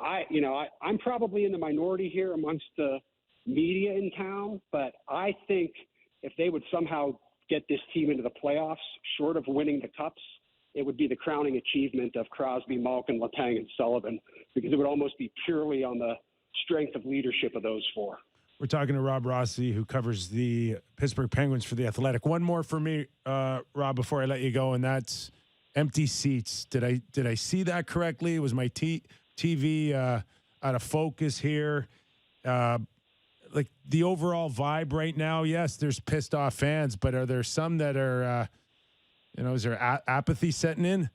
I'm probably in the minority here amongst the media in town, but I think if they would somehow get this team into the playoffs, short of winning the cups, it would be the crowning achievement of Crosby, Malkin, Letang, and Sullivan, because it would almost be purely on the strength of leadership of those four. We're talking to Rob Rossi, who covers the Pittsburgh Penguins for The Athletic. One more for me, Rob, before I let you go, and that's empty seats. Did I see that correctly? Was my TV out of focus here? Like the overall vibe right now, yes, there's pissed off fans, but are there some that are, is there apathy setting in?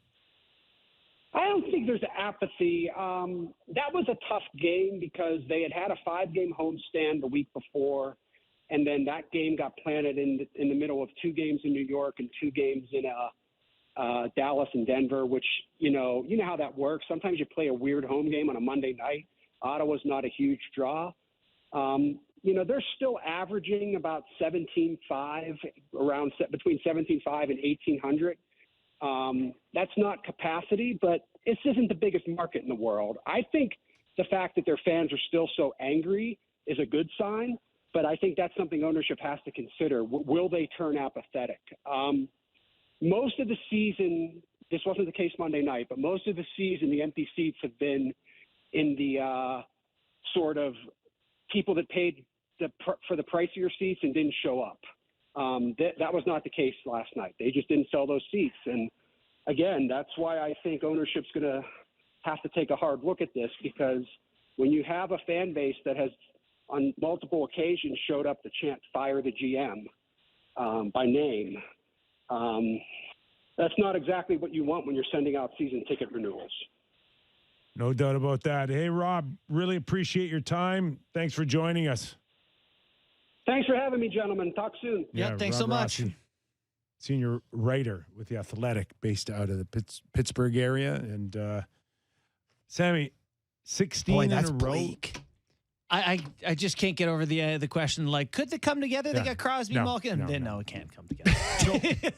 I don't think there's apathy. That was a tough game because they had a 5-game homestand the week before, and then that game got planted in the middle of 2 games in New York and 2 games in Dallas and Denver, which, you know how that works. Sometimes you play a weird home game on a Monday night. Ottawa's not a huge draw. They're still averaging about 17.5, around between 17.5 and 1,800. That's not capacity, but this isn't the biggest market in the world. I think the fact that their fans are still so angry is a good sign, but I think that's something ownership has to consider. Will they turn apathetic? Most of the season, this wasn't the case Monday night, but most of the season, the empty seats have been in the sort of people that paid for the pricier seats and didn't show up. That was not the case last night. They just didn't sell those seats. And again, that's why I think ownership's going to have to take a hard look at this, because when you have a fan base that has on multiple occasions showed up to chant "fire the GM" by name, that's not exactly what you want when you're sending out season ticket renewals. No doubt about that. Hey, Rob, really appreciate your time. Thanks for joining us. Thanks for having me, gentlemen. Talk soon. Yeah, thanks Rob so much. Rossi, senior writer with The Athletic, based out of the Pittsburgh area. And Sammy, 16 in a row. Bleak. I just can't get over the question, like, could they come together? They got Crosby, Malkin. No, it can't come together.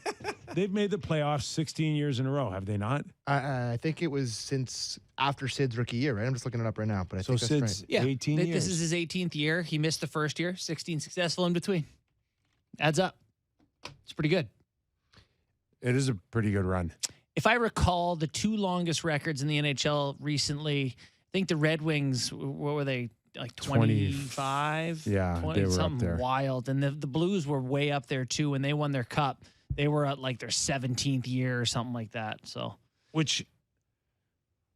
They've made the playoffs 16 years in a row, have they not? I think it was since after Sid's rookie year, right? I'm just looking it up right now, but I think that's Sid's right. 18 years. This is his 18th year. He missed the first year, 16 successful in between. Adds up. It's pretty good. It is a pretty good run. If I recall, the 2 longest records in the NHL recently, I think the Red Wings, what were they, like 25? Yeah, 20, they were something up there. wild. And the Blues were way up there, too. When they won their cup, they were at like their 17th year or something like that. So, which,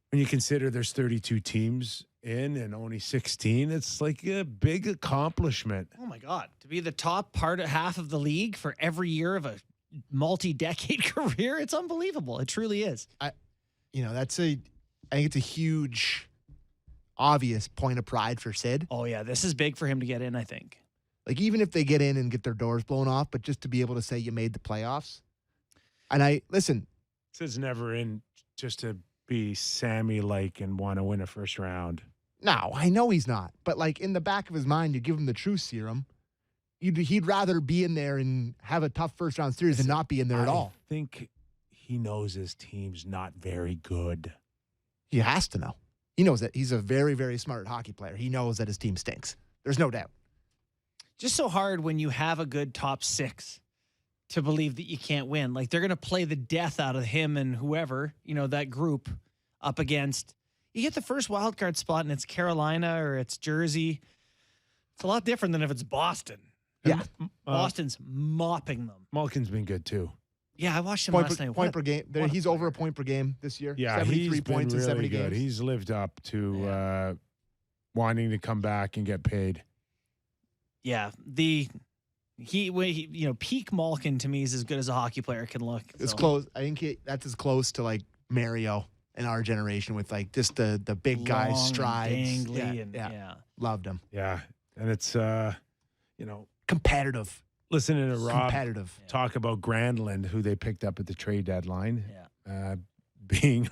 when you consider there's 32 teams in and only 16, it's like a big accomplishment. oh my God, to be the top half of the league for every year of a multi-decade career, it's unbelievable. It truly is. I think it's a huge, obvious point of pride for Sid. Oh yeah, this is big for him to get in, I think. Like, even if they get in and get their doors blown off, but just to be able to say you made the playoffs. And Sid's never in just to be Sammy-like and want to win a first round. No, I know he's not. But, like, in the back of his mind, you give him the truth serum. He'd rather be in there and have a tough first-round series than not be in there at all. I think he knows his team's not very good. He has to know. He knows that. He's a very, very smart hockey player. He knows that his team stinks. There's no doubt. Just so hard when you have a good top 6 to believe that you can't win. Like, they're going to play the death out of him and whoever, that group up against. You get the first wild card spot and it's Carolina or it's Jersey. It's a lot different than if it's Boston. Yeah. Boston's mopping them. Malkin's been good too. Yeah, I watched him last night. Point per game. He's over a point per game this year. Yeah, 73 points been in 70 really good. games. He's lived up to wanting to come back and get paid. Yeah, peak Malkin to me is as good as a hockey player can look. It's close. I think that's as close to like Mario in our generation with like just the big guy strides. Yeah. Loved him. Yeah, and it's competitive. Listening to Rob talk about Granlund, who they picked up at the trade deadline, being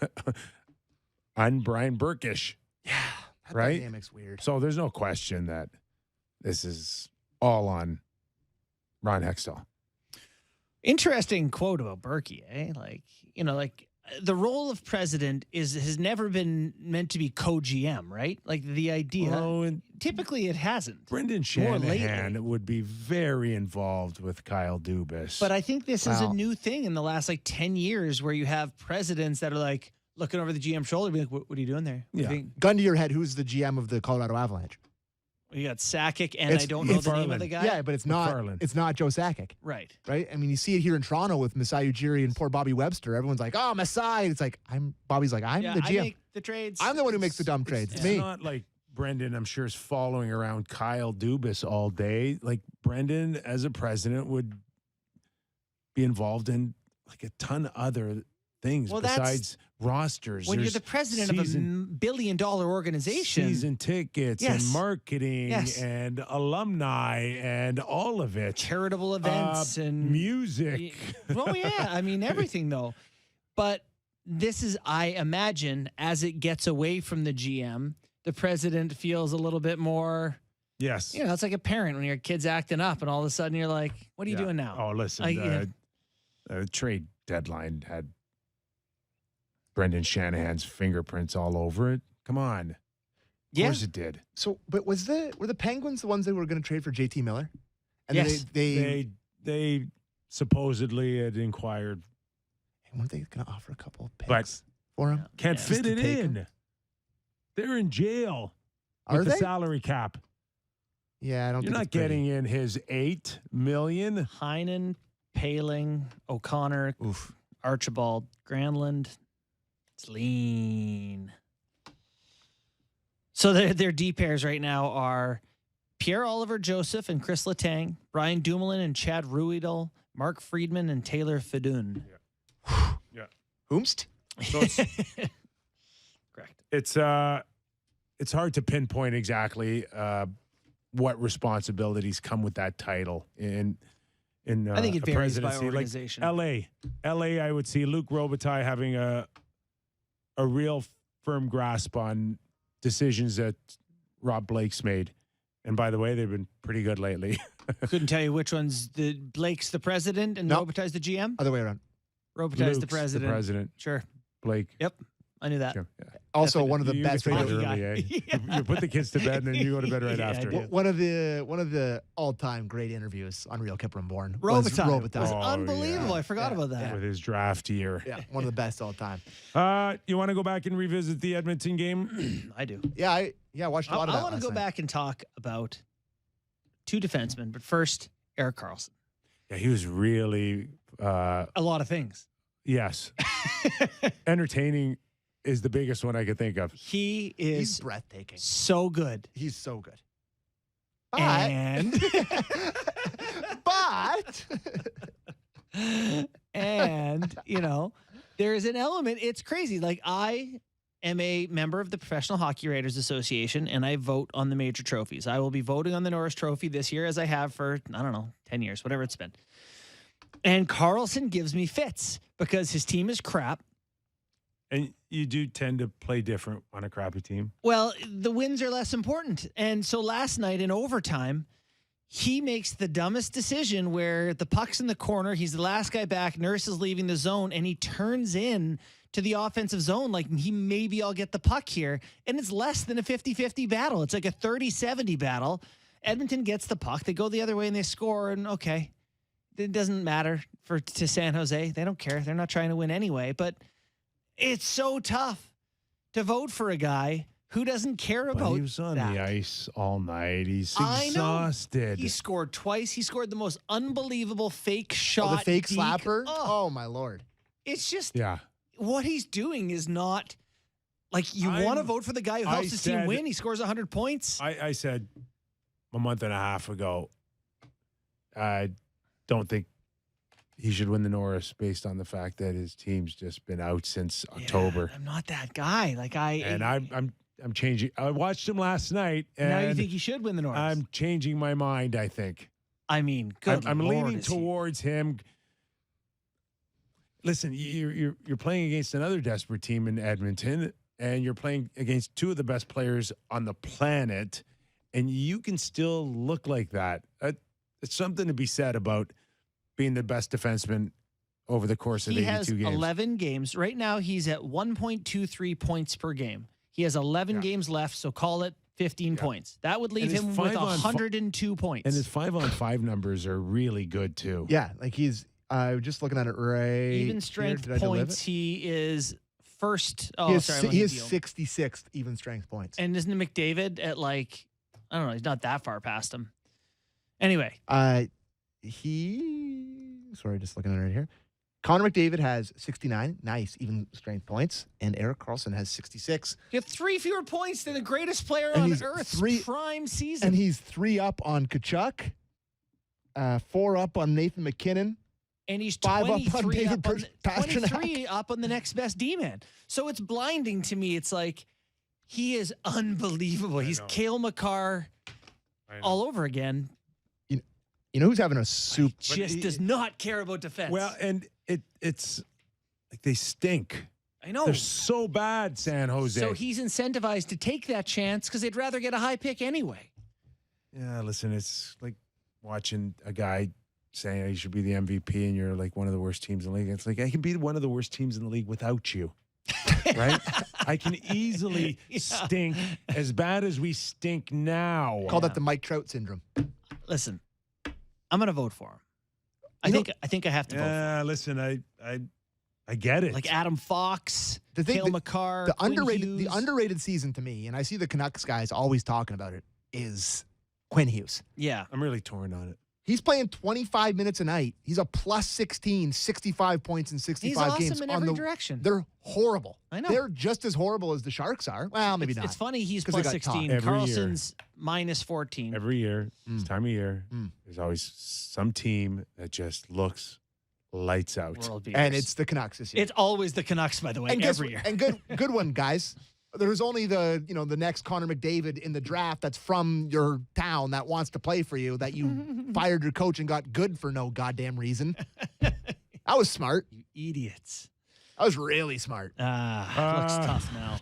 un-Brian Burkish. Yeah, that right? dynamic's weird. So there's no question that this is all on Ron Hextall. Interesting quote about Berkey, eh? Like the role of president has never been meant to be co-GM, right? Like the idea. Typically, it hasn't. Brendan Shanahan would be very involved with Kyle Dubas. But I think this is a new thing in the last 10 years where you have presidents that are like looking over the GM shoulder, be like, "What are you doing there?" Yeah. Gun to your head, who's the GM of the Colorado Avalanche? You got Sakic, and I don't know the name of the guy. Yeah, but it's not. It's not Joe Sakic. Right. Right. I mean, you see it here in Toronto with Masai Ujiri and poor Bobby Webster. Everyone's like, "Oh, Masai." It's like Bobby's like, "I'm the GM. I make the trades. I'm the one who makes the dumb trades. It's me." It's not like Brendan, I'm sure, is following around Kyle Dubas all day. Like Brendan, as a president, would be involved in like a ton of other things besides rosters. When you're the president of a $1 billion organization, season tickets and marketing and alumni and all of it, charitable events and music. Oh yeah, I mean everything though. But this is, I imagine, as it gets away from the GM, the president feels a little bit more. Yes, it's like a parent when your kid's acting up, and all of a sudden you're like, "What are you doing now?" Oh, listen, the trade deadline had Brendan Shanahan's fingerprints all over it. Come on. Of course it did. So, but were the Penguins the ones that were going to trade for JT Miller? And yes. They supposedly had inquired. And weren't they going to offer a couple of picks for him? Can't fit it in. Him? They're in jail with the salary cap. Yeah, I don't. You're not getting in his $8 million. Heinen, Paling, O'Connor, Archibald, Granlund. It's lean. So their D pairs right now are Pierre Oliver Joseph and Chris Letang, Brian Dumoulin and Chad Ruhwedel, Mark Friedman and Taylor Fedun. Yeah. Whomst? So correct. It's hard to pinpoint exactly what responsibilities come with that title in I think it varies by presidency. organization. Like LA, I would see Luc Robitaille having a real firm grasp on decisions that Rob Blake's made. And by the way, they've been pretty good lately. Couldn't tell you which one's Blake's the president and Robitaille's the GM? Other way around. Robitaille's the president. The president. Sure. Blake. Yep. I knew that. Sure. Yeah. Also, one of the best radio radio early, eh? You put the kids to bed and then you go to bed right after. One of the all-time great interviews on Real Kyper and Bourne. Robitaille was Oh, unbelievable. yeah. I forgot about that. With his draft year. Yeah, one of the best all time. You want to go back and revisit the Edmonton game? I do. Yeah, I watched a lot of that. I want to go back and talk about two defensemen, but first, Erik Karlsson. Yeah, he was really a lot of things. Yes. Entertaining is the biggest one I could think of. He's breathtaking. So good. He's so good. And and there is an element. It's crazy. Like, I am a member of the Professional Hockey Writers Association, and I vote on the major trophies. I will be voting on the Norris Trophy this year, as I have for 10 years, whatever it's been. And Karlsson gives me fits because his team is crap. And you do tend to play different on a crappy team. Well, the wins are less important. And so last night in overtime, he makes the dumbest decision where the puck's in the corner. He's the last guy back. Nurse is leaving the zone, and he turns in to the offensive zone like I'll get the puck here. And it's less than a 50-50 battle. It's like a 30-70 battle. Edmonton gets the puck. They go the other way and they score, and okay. It doesn't matter to San Jose. They don't care. They're not trying to win anyway. But it's so tough to vote for a guy who doesn't care But about he was on that. the ice all night. He's I know. exhausted. He scored twice. He scored the most unbelievable fake shot. Oh, the fake deke. slapper? Oh, Oh, my Lord. it's just Yeah. what he's doing is not like you want to vote for the guy who helps his team said- win. He scores 100 points. I said a month and a half ago, I don't think he should win the Norris based on the fact that his team's just been out since October. I'm not that guy. Like I'm changing. I watched him last night, and now you think he should win the Norris? I'm changing my mind. I think I mean, good. I'm Lord, leaning is he- towards him. Listen, you're playing against another desperate team in Edmonton, and you're playing against two of the best players on the planet, and you can still look like that. It's something to be said about being the best defenseman over the course of He 82 has games. 11 games. Right now, he's at 1.23 points per game. He has 11 games left, so call it 15 points. That would leave his him with 5-on-5 102 points. And his 5-on-5 numbers are really good too. Yeah, like he's just looking at it right. even here. strength Did I deliver points, it? he is first. Oh, he has, sorry. he I'm has on the deal. 66th even strength points. And isn't McDavid at like, I don't know, he's not that far past him. Anyway, Sorry, just looking at it right here. Connor McDavid has 69, nice, even strength points, and Erik Karlsson has 66. you have 3 fewer points than the greatest player And on he's Earth's three- prime season. And he's 3 up on Kachuk, 4 up on Nathan McKinnon. And he's 5 up on 23 David up on, Pastrnak. 23 up on the next best D-man. So it's blinding to me. It's like he is unbelievable. He's know. Cale Makar all over again. You know who's having a soup? Just does not care about defense. Well, and it's like they stink. I know. They're so bad, San Jose. So he's incentivized to take that chance because they'd rather get a high pick anyway. Yeah, listen, it's like watching a guy saying he should be the MVP and you're like one of the worst teams in the league. It's like I can be one of the worst teams in the league without you. Right? I can easily stink as bad as we stink now. Call that the Mike Trout syndrome. Listen, I'm going to vote for him. I think I have to vote for him. Yeah, listen, I get it. Like Adam Fox, The thing- Cale Makar, The Quinn underrated, the Hughes. underrated season to me, and I see the Canucks guys always talking about it, is Quinn Hughes. Yeah. I'm really torn on it. He's playing 25 minutes a night. He's a plus 16, 65 points in 65 He's awesome games. in on every the, direction. They're horrible. I know. They're just as horrible as the Sharks are. Well, maybe not. It's funny he's 'Cause they plus got Todd 16. every year. Carlson's minus 14. Every year, this time of year, Mm. there's always some team that just looks lights out. World beaters. And it's the Canucks this year. It's always the Canucks, by the way, and guess every what- year. And good one, guys. There's only the next Connor McDavid in the draft that's from your town that wants to play for you that you fired your coach and got good for no goddamn reason. That was smart. You idiots. That was really smart. Looks tough now.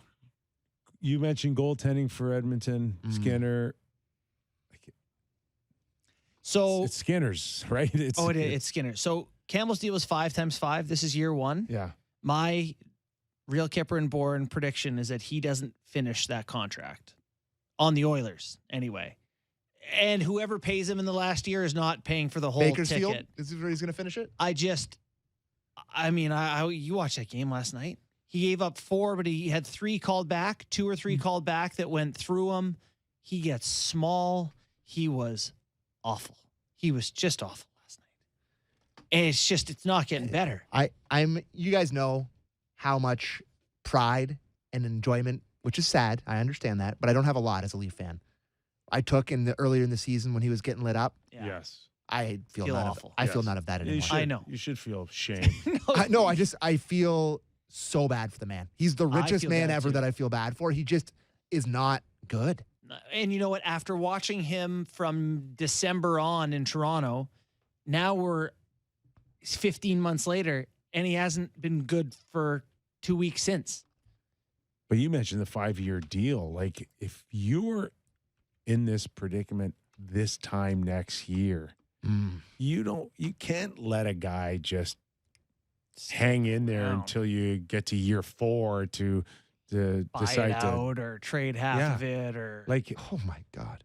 You mentioned goaltending for Edmonton, Skinner. So It's Skinner's, right? it's Skinner. So Campbell's deal was 5 times 5. This is year 1. Yeah. My real Kyper and Bourne prediction is that he doesn't finish that contract on the Oilers anyway. And whoever pays him in the last year is not paying for the whole Bakersfield, ticket. this is where he's going to finish it? You watched that game last night. He gave up 4, but he had 3 called back, 2 or 3 called back that went through him. He gets small. He was awful. He was just awful last night. And it's not getting better. You guys know how much pride and enjoyment, which is sad, I understand that, but I don't have a lot as a Leaf fan. I took earlier in the season when he was getting lit up. Yeah. Yes. I feel Feel none awful. of I feel Yes. none of that You anymore. should, I know. You should feel shame. I feel so bad for the man. He's the richest feel man bad ever too. that I feel bad for. He just is not good. And you know what? After watching him from December on in Toronto, now we're 15 months later, and he hasn't been good for 2 weeks since. But you mentioned the 5-year deal. Like, if you're in this predicament this time next year, you can't let a guy just hang in there No. until you get to year 4 to Buy decide it to out or trade half Yeah. of it or like. Oh my God.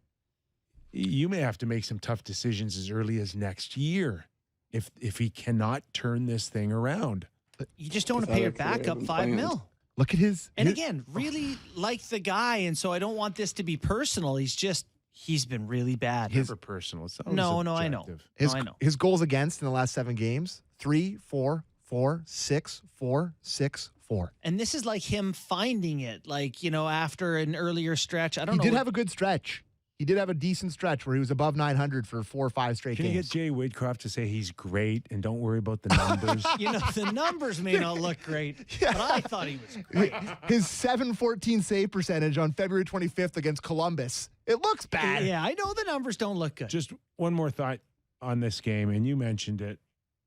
You may have to make some tough decisions as early as next year if he cannot turn this thing around. You just don't want to pay your backup $5 million. Look at his. And again, really like the guy, and so I don't want this to be personal. He's been really bad. Never personal. It's always No, I know. objective. I know. His goals against in the last 7 games: 3, 4, 4, 6, 4, 6, 4. And this is like him finding it, like, after an earlier stretch. I don't know. He did have a good stretch. He did have a decent stretch where he was above 900 for 4 or 5 straight Can you games. get Jay Woodcroft to say he's great and don't worry about the numbers? The numbers may not look great, but I thought he was great. His 714 save percentage on February 25th against Columbus. It looks bad. Yeah, I know the numbers don't look good. Just one more thought on this game, and you mentioned it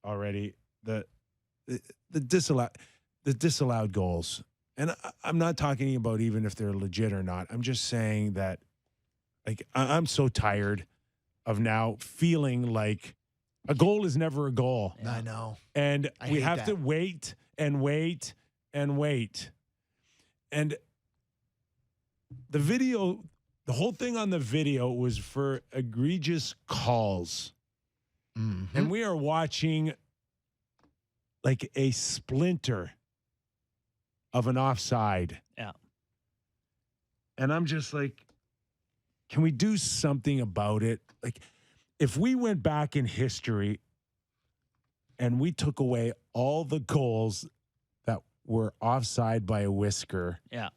already. The disallowed goals, and I'm not talking about even if they're legit or not. I'm just saying that, like, I'm so tired of now feeling like a goal is never a goal. Yeah. I know, and I we hate have that. to wait and wait and wait, and the video. The whole thing on the video was for egregious calls. Mm-hmm. And we are watching like a splinter of an offside. Yeah. And I'm just like, can we do something about it? Like, if we went back in history and we took away all the goals that were offside by a whisker. Yeah.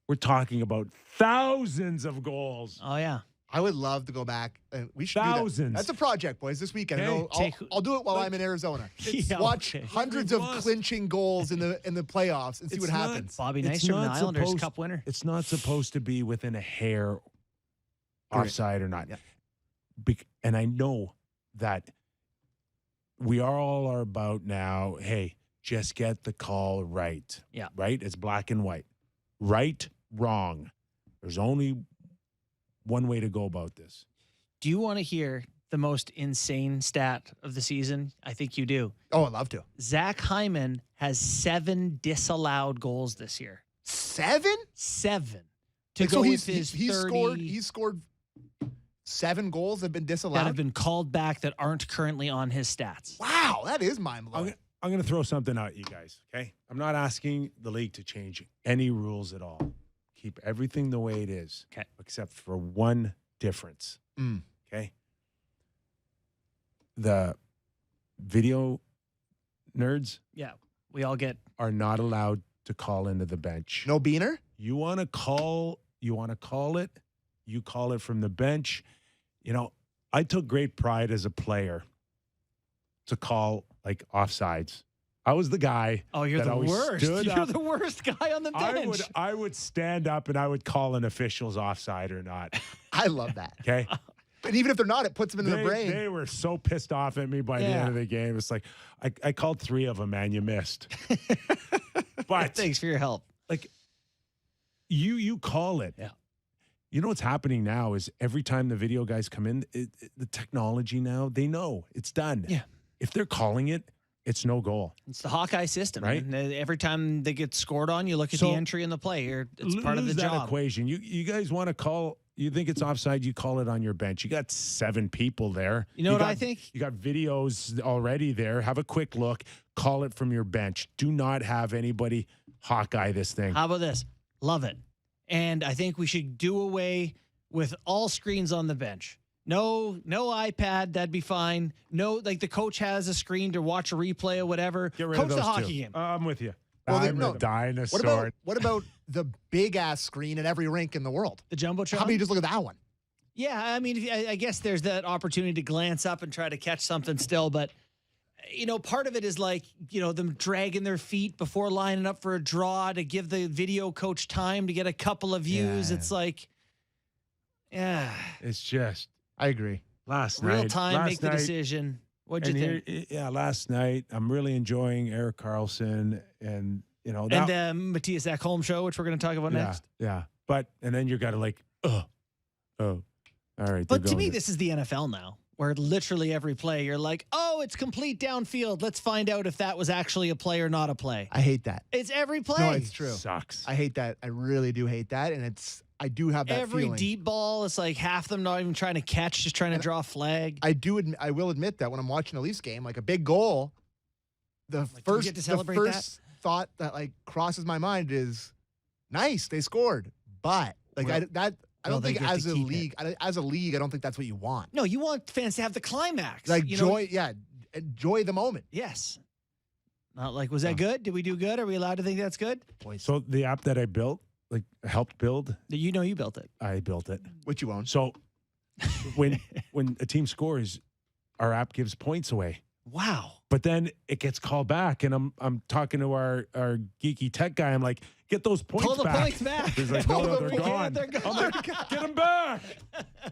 We're talking about thousands of goals. Oh, yeah. I would love to go back. And we should do Thousands. that. That's a project, boys, this weekend. Okay. I'll do it while I'm in Arizona. Yeah, Watch okay. hundreds of clinching goals in the playoffs and see what happens. Bobby It's Nystrom, the not Islanders supposed- Cup winner. It's not supposed to be within a hair offside or not. Yeah. And I know that we are about now, hey, just get the call right. Yeah. Right? It's black and white. Right, wrong. There's only one way to go about this. Do you want to hear the most insane stat of the season? I think you do. Oh, I'd love to. Zach Hyman has 7 disallowed goals this year. 7? 7. To Like, go so with his 30 he's scored 7 goals that have been disallowed. that have been called back that aren't currently on his stats. Wow, that is mind-blowing. I'm going to throw something out, you guys, okay? I'm not asking the league to change any rules at all. Keep everything the way it is, okay, except for one difference, Mm. okay? The video nerds Yeah, we all get. are not allowed to call into the bench. No beaner? You want to call it, you call it from the bench. You know, I took great pride as a player to call like offsides. I was the guy. Oh, you're that the always worst. stood You're up. the worst guy on the bench. I would stand up and I would call an official's offside or not. I love that. Okay. And even if they're not, it puts them in their brain. They were so pissed off at me by the end of the game. It's like I called 3 of them, man. You missed. But Thanks for your help. like you call it. Yeah. You know what's happening now is every time the video guys come in, the technology now, they know it's done. Yeah. If they're calling it, it's no goal. It's the Hawkeye system, Right? And every time they get scored on, you look at the entry and the play. It's part of the Lose that job. equation. You guys want to call, you think it's offside, you call it on your bench. You got 7 people there. You know what I think? You got videos already there. Have a quick look. Call it from your bench. Do not have anybody Hawkeye this thing. How about this? Love it. And I think we should do away with all screens on the bench. No iPad, that'd be fine. No, like the coach has a screen to watch a replay or whatever. Get rid Coach of those the hockey 2. game. I'm with you. Well, I'm a dinosaur. What about the big-ass screen at every rink in the world? The Jumbotron? How about you just look at that one? Yeah, I mean, I guess there's that opportunity to glance up and try to catch something still, but part of it is like, them dragging their feet before lining up for a draw to give the video coach time to get a couple of views. Yeah. It's like, yeah. It's just I agree. last Real night. time, last make the night, decision. What'd you and think? here- last night I'm really enjoying Eric Carlson and And the Matthias Ekholm show, which we're going to talk about next. Yeah. But and then you got to like, oh, all right. But they're to me, going this is the NFL now, where literally every play you're like, oh, it's complete downfield. Let's find out if that was actually a play or not a play. I hate that. It's every play. No, it's true. sucks. I hate that. I really do hate that. And it's I do have that Every feeling. deep ball, it's like half of them not even trying to catch, just trying to draw a flag. I will admit that when I'm watching a Leafs game, like a big goal, the do we first get to celebrate that? thought that like crosses my mind is, nice, they scored. But like I don't they think get as to a keep league, as a league, I don't think that's what you want. No, you want fans to have the climax. Like you joy, enjoy the moment. Yes. Not like, was that good? Did we do good? Are we allowed to think that's good? So the app that I built, like helped build, You know you built it. I built it. What you own? So when a team scores, our app gives points away. Wow. But then it gets called back, and I'm talking to our geeky tech guy. I'm like, get those points Pull the back. points back. He's like, Pull no, them they're back. gone. They're gone. I'm like, get them back.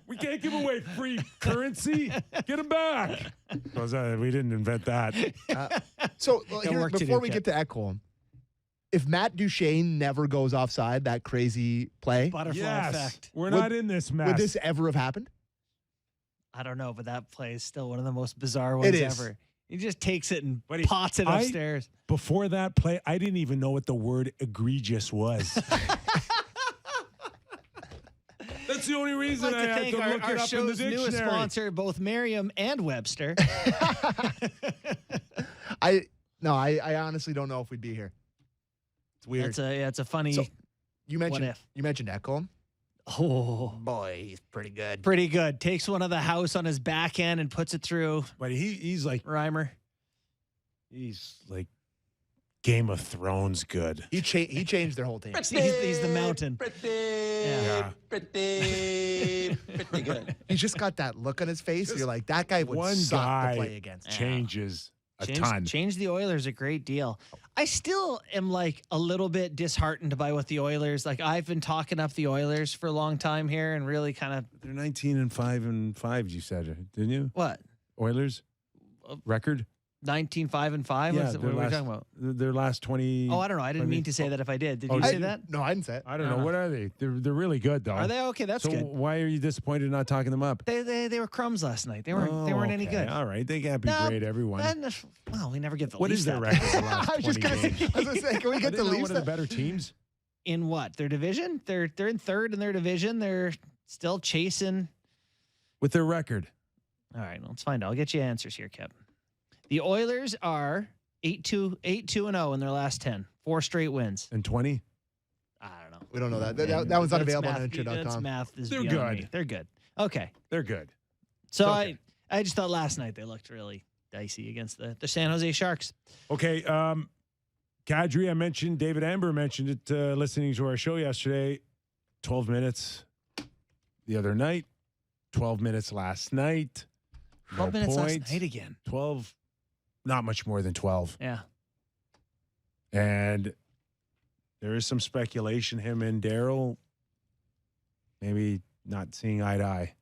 We can't give away free currency. Get them back. We didn't invent that. So Got here, work to before do, we Kev. get to Ekholm, if Matt Duchene never goes offside, that crazy play, Butterfly Yes, effect. we're Would- not in this mess. would this ever have happened? I don't know, but that play is still one of the most bizarre ones is. ever. He just takes it and But pots it upstairs. Before that play, I didn't even know what the word egregious was. That's the only I'd reason like I to had thank to look our it up in the show's dictionary. newest sponsor, both Merriam and Webster. I honestly don't know if we'd be here. It's weird. It's a funny. So, you mentioned if. Ekholm. Oh, Boy, he's pretty good. pretty good. Takes one of the house on his backhand and puts it through. But he's like Reimer. Game of Thrones good. He changed their whole team. He's the mountain. Yeah. Pretty good. He's just got that look on his face. You're like, that guy would One suck guy to play against. changes a ton. Changed the Oilers a great deal. I still am like a little bit disheartened by what the Oilers, like I've been talking up the Oilers for a long time here and really kind of. They're 19-5-5. You said, didn't you? What? Oilers record. 19-5-5? Yeah, What are we talking about? Their last 20. Oh, I don't know. I didn't mean to say that if I did. Did you I- say that? No, I didn't say it. I don't know. What are they? They're really good though. Are they? Okay, that's so good. why are you disappointed not talking them up? They were crumbs last night. They weren't any okay. good. All right, they can't be No, great. Everyone. Well, we never get the What Leafs is their that record? bad. The last I was just 20 gonna games? say, can we get Are the they not Leafs? one of the better teams? In what? Their division? They're in third in their division. They're still chasing. With their record. All right, let's find out. I'll get you answers here, Kev. The Oilers are 8-2-0 in their last 10. 4 straight wins. And 20? I don't know. We don't know that. That one's not That's available math, on That's intro.com. math is They're beyond good. me. They're good. Okay. They're good. So Okay. I just thought last night they looked really dicey against the San Jose Sharks. Okay. Kadri, I mentioned, David Amber mentioned it listening to our show yesterday. 12 minutes the other night. 12 minutes last night. 12 No minutes points. last night again. 12. Not much more than 12. Yeah. And there is some speculation him and Daryl maybe not seeing eye to eye.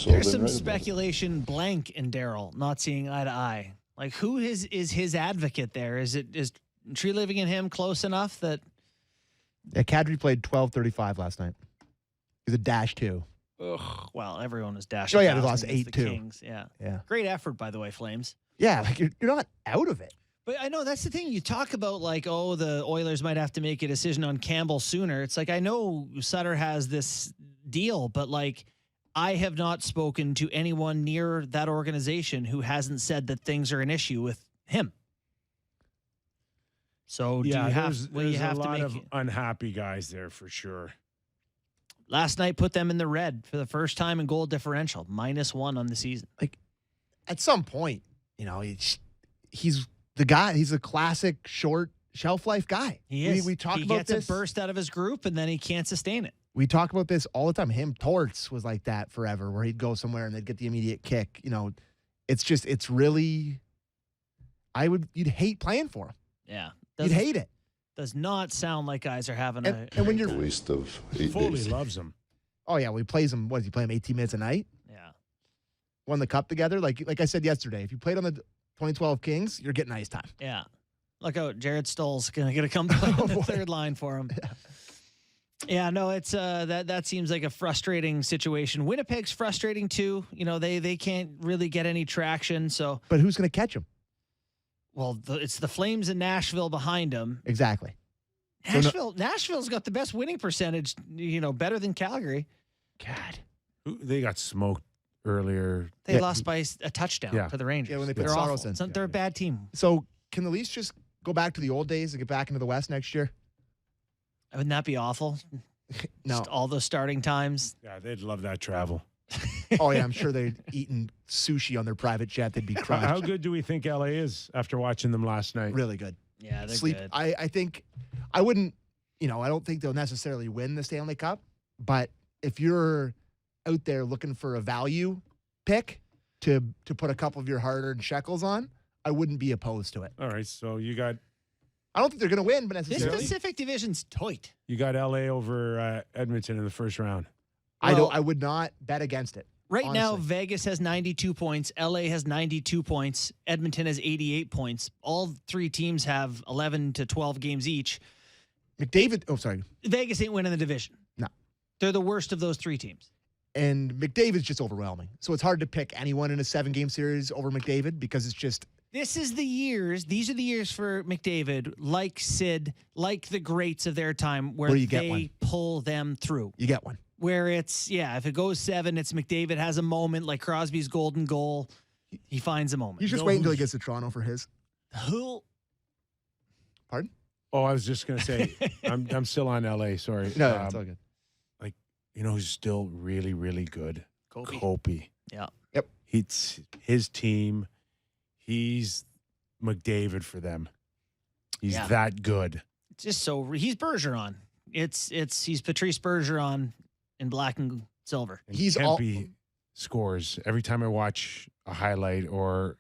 There's some speculation blank in Daryl not seeing eye to eye. Like who is his advocate there? Is Tree Living in him close enough that Yeah, Kadri played 12:35 last night. He's a -2. well, everyone was dashing. Oh, yeah, they 1,000 lost against the 8-2. Kings. Yeah. Yeah. Great effort by the way, Flames. Yeah, like you're not out of it. But I know that's the thing. You talk about like, oh, the Oilers might have to make a decision on Campbell sooner. It's like I know Sutter has this deal, but like I have not spoken to anyone near that organization who hasn't said that things are an issue with him. So do you have there's have a to lot make of unhappy guys there for sure. last night put them in the red for the first time in goal differential, -1 on the season. Like at some point, you know, he's the guy. He's a classic short shelf life guy. He is. We talk he about gets this. a burst out of his group and then he can't sustain it. We talk about this all the time. Torts was like that forever, where he'd go somewhere and they'd get the immediate kick. You know, it's really, you'd hate playing for him. Yeah. You'd hate it. Does not sound like guys are having And when you're, Waste of 8 Foley days. loves him. oh yeah, well, he plays him. What does he play him 18 minutes a night? Yeah. Won the cup together. Like I said yesterday, if you played on the 2012 Kings, you're getting ice time. Yeah. Look out, Jared Stoll's gonna come play on the third line for him. Yeah, no, it's that seems like a frustrating situation. Winnipeg's frustrating too. You know, they can't really get any traction. So, But who's going to catch him? well, it's the Flames in Nashville behind him. Exactly. Nashville's got the best winning percentage, better than Calgary. God. They got smoked earlier. They lost by a touchdown to the Rangers. Yeah, when they put They're Saros awful. in. They're a bad team. So can the Leafs just go back to the old days and get back into the West next year? Wouldn't that be awful? No. Just all those starting times. Yeah, they'd love that travel. Oh, yeah, I'm sure they'd eaten sushi on their private jet. They'd be crushed. How good do we think LA is after watching them last night? Really good. Yeah, they're Sleep. good. I think I wouldn't, I don't think they'll necessarily win the Stanley Cup, but if you're out there looking for a value pick to put a couple of your hard-earned shekels on, I wouldn't be opposed to it. All right, so you got I don't think they're going to win, but This necessarily. Pacific Division's tight. LA over Edmonton in the first round. I would not bet against it. Right now, honestly. Vegas has 92 points. LA has 92 points. Edmonton has 88 points. All three teams have 11 to 12 games each. Vegas ain't winning the division. No. They're the worst of those three teams. And McDavid's just overwhelming. So it's hard to pick anyone in a 7-game series over McDavid because it's just. These are the years for McDavid, like Sid, like the greats of their time, where you get they one. pull them through. You get one. Where it's, if it goes 7, it's McDavid has a moment like Crosby's golden goal. He finds a moment. He's just waiting until he gets to Toronto for his. Pardon? Oh, I was just going to say, I'm still on LA, sorry. No, it's all good. Who's still really, really good? Kobe. Kobe. Yeah. Yep. It's his team. He's McDavid for them. He's that good. It's just he's Bergeron. He's Patrice Bergeron in black and silver. And He's Kempe scores every time I watch a highlight or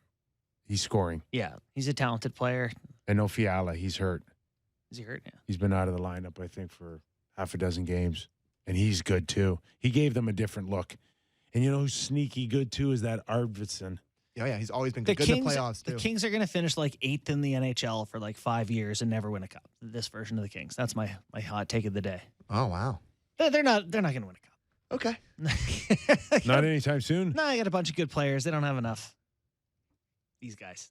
he's scoring. Yeah, he's a talented player. And no Fiala, he's hurt. Is he hurt? Yeah. He's been out of the lineup, I think, for half a dozen games. And he's good, too. He gave them a different look. And you know who's sneaky good, too, is that Arvidsson. Yeah, he's always been good in the playoffs, too. The Kings are going to finish like 8th in the NHL for like 5 years and never win a cup. This version of the Kings. That's my hot take of the day. Oh, wow. They're not going to win a cup. Okay. Not anytime soon. No, I got a bunch of good players. They don't have enough. These guys.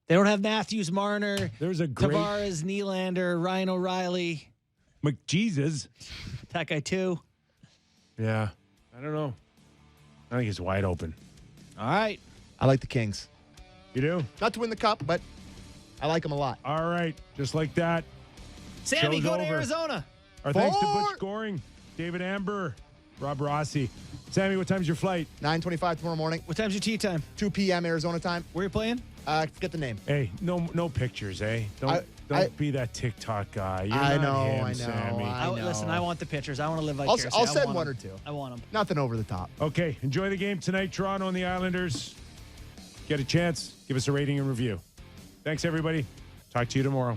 They don't have Matthews, Marner, There's a great Tavares, Nylander, Ryan O'Reilly. McJesus. That guy too. Yeah. I don't know. I think he's wide open. All right. I like the Kings. You do? Not to win the cup, but I like them a lot. All right. Just like that. Sammy, Show's go to over. Arizona. Our thanks to Butch Goring, David Amber, Rob Rossi. Sammy, what time's your flight? 9:25 tomorrow morning. What time's your tea time? 2 p.m. Arizona time. Where are you playing? Forget the name. Hey, no pictures, eh? Don't be that TikTok guy. You're I not know, him, I know, Sammy. I know. Listen, I want the pictures. I want to live vicariously. I'll send one or two. I want them. Nothing over the top. Okay, enjoy the game tonight, Toronto and the Islanders. Get a chance, give us a rating and review. Thanks, everybody. Talk to you tomorrow.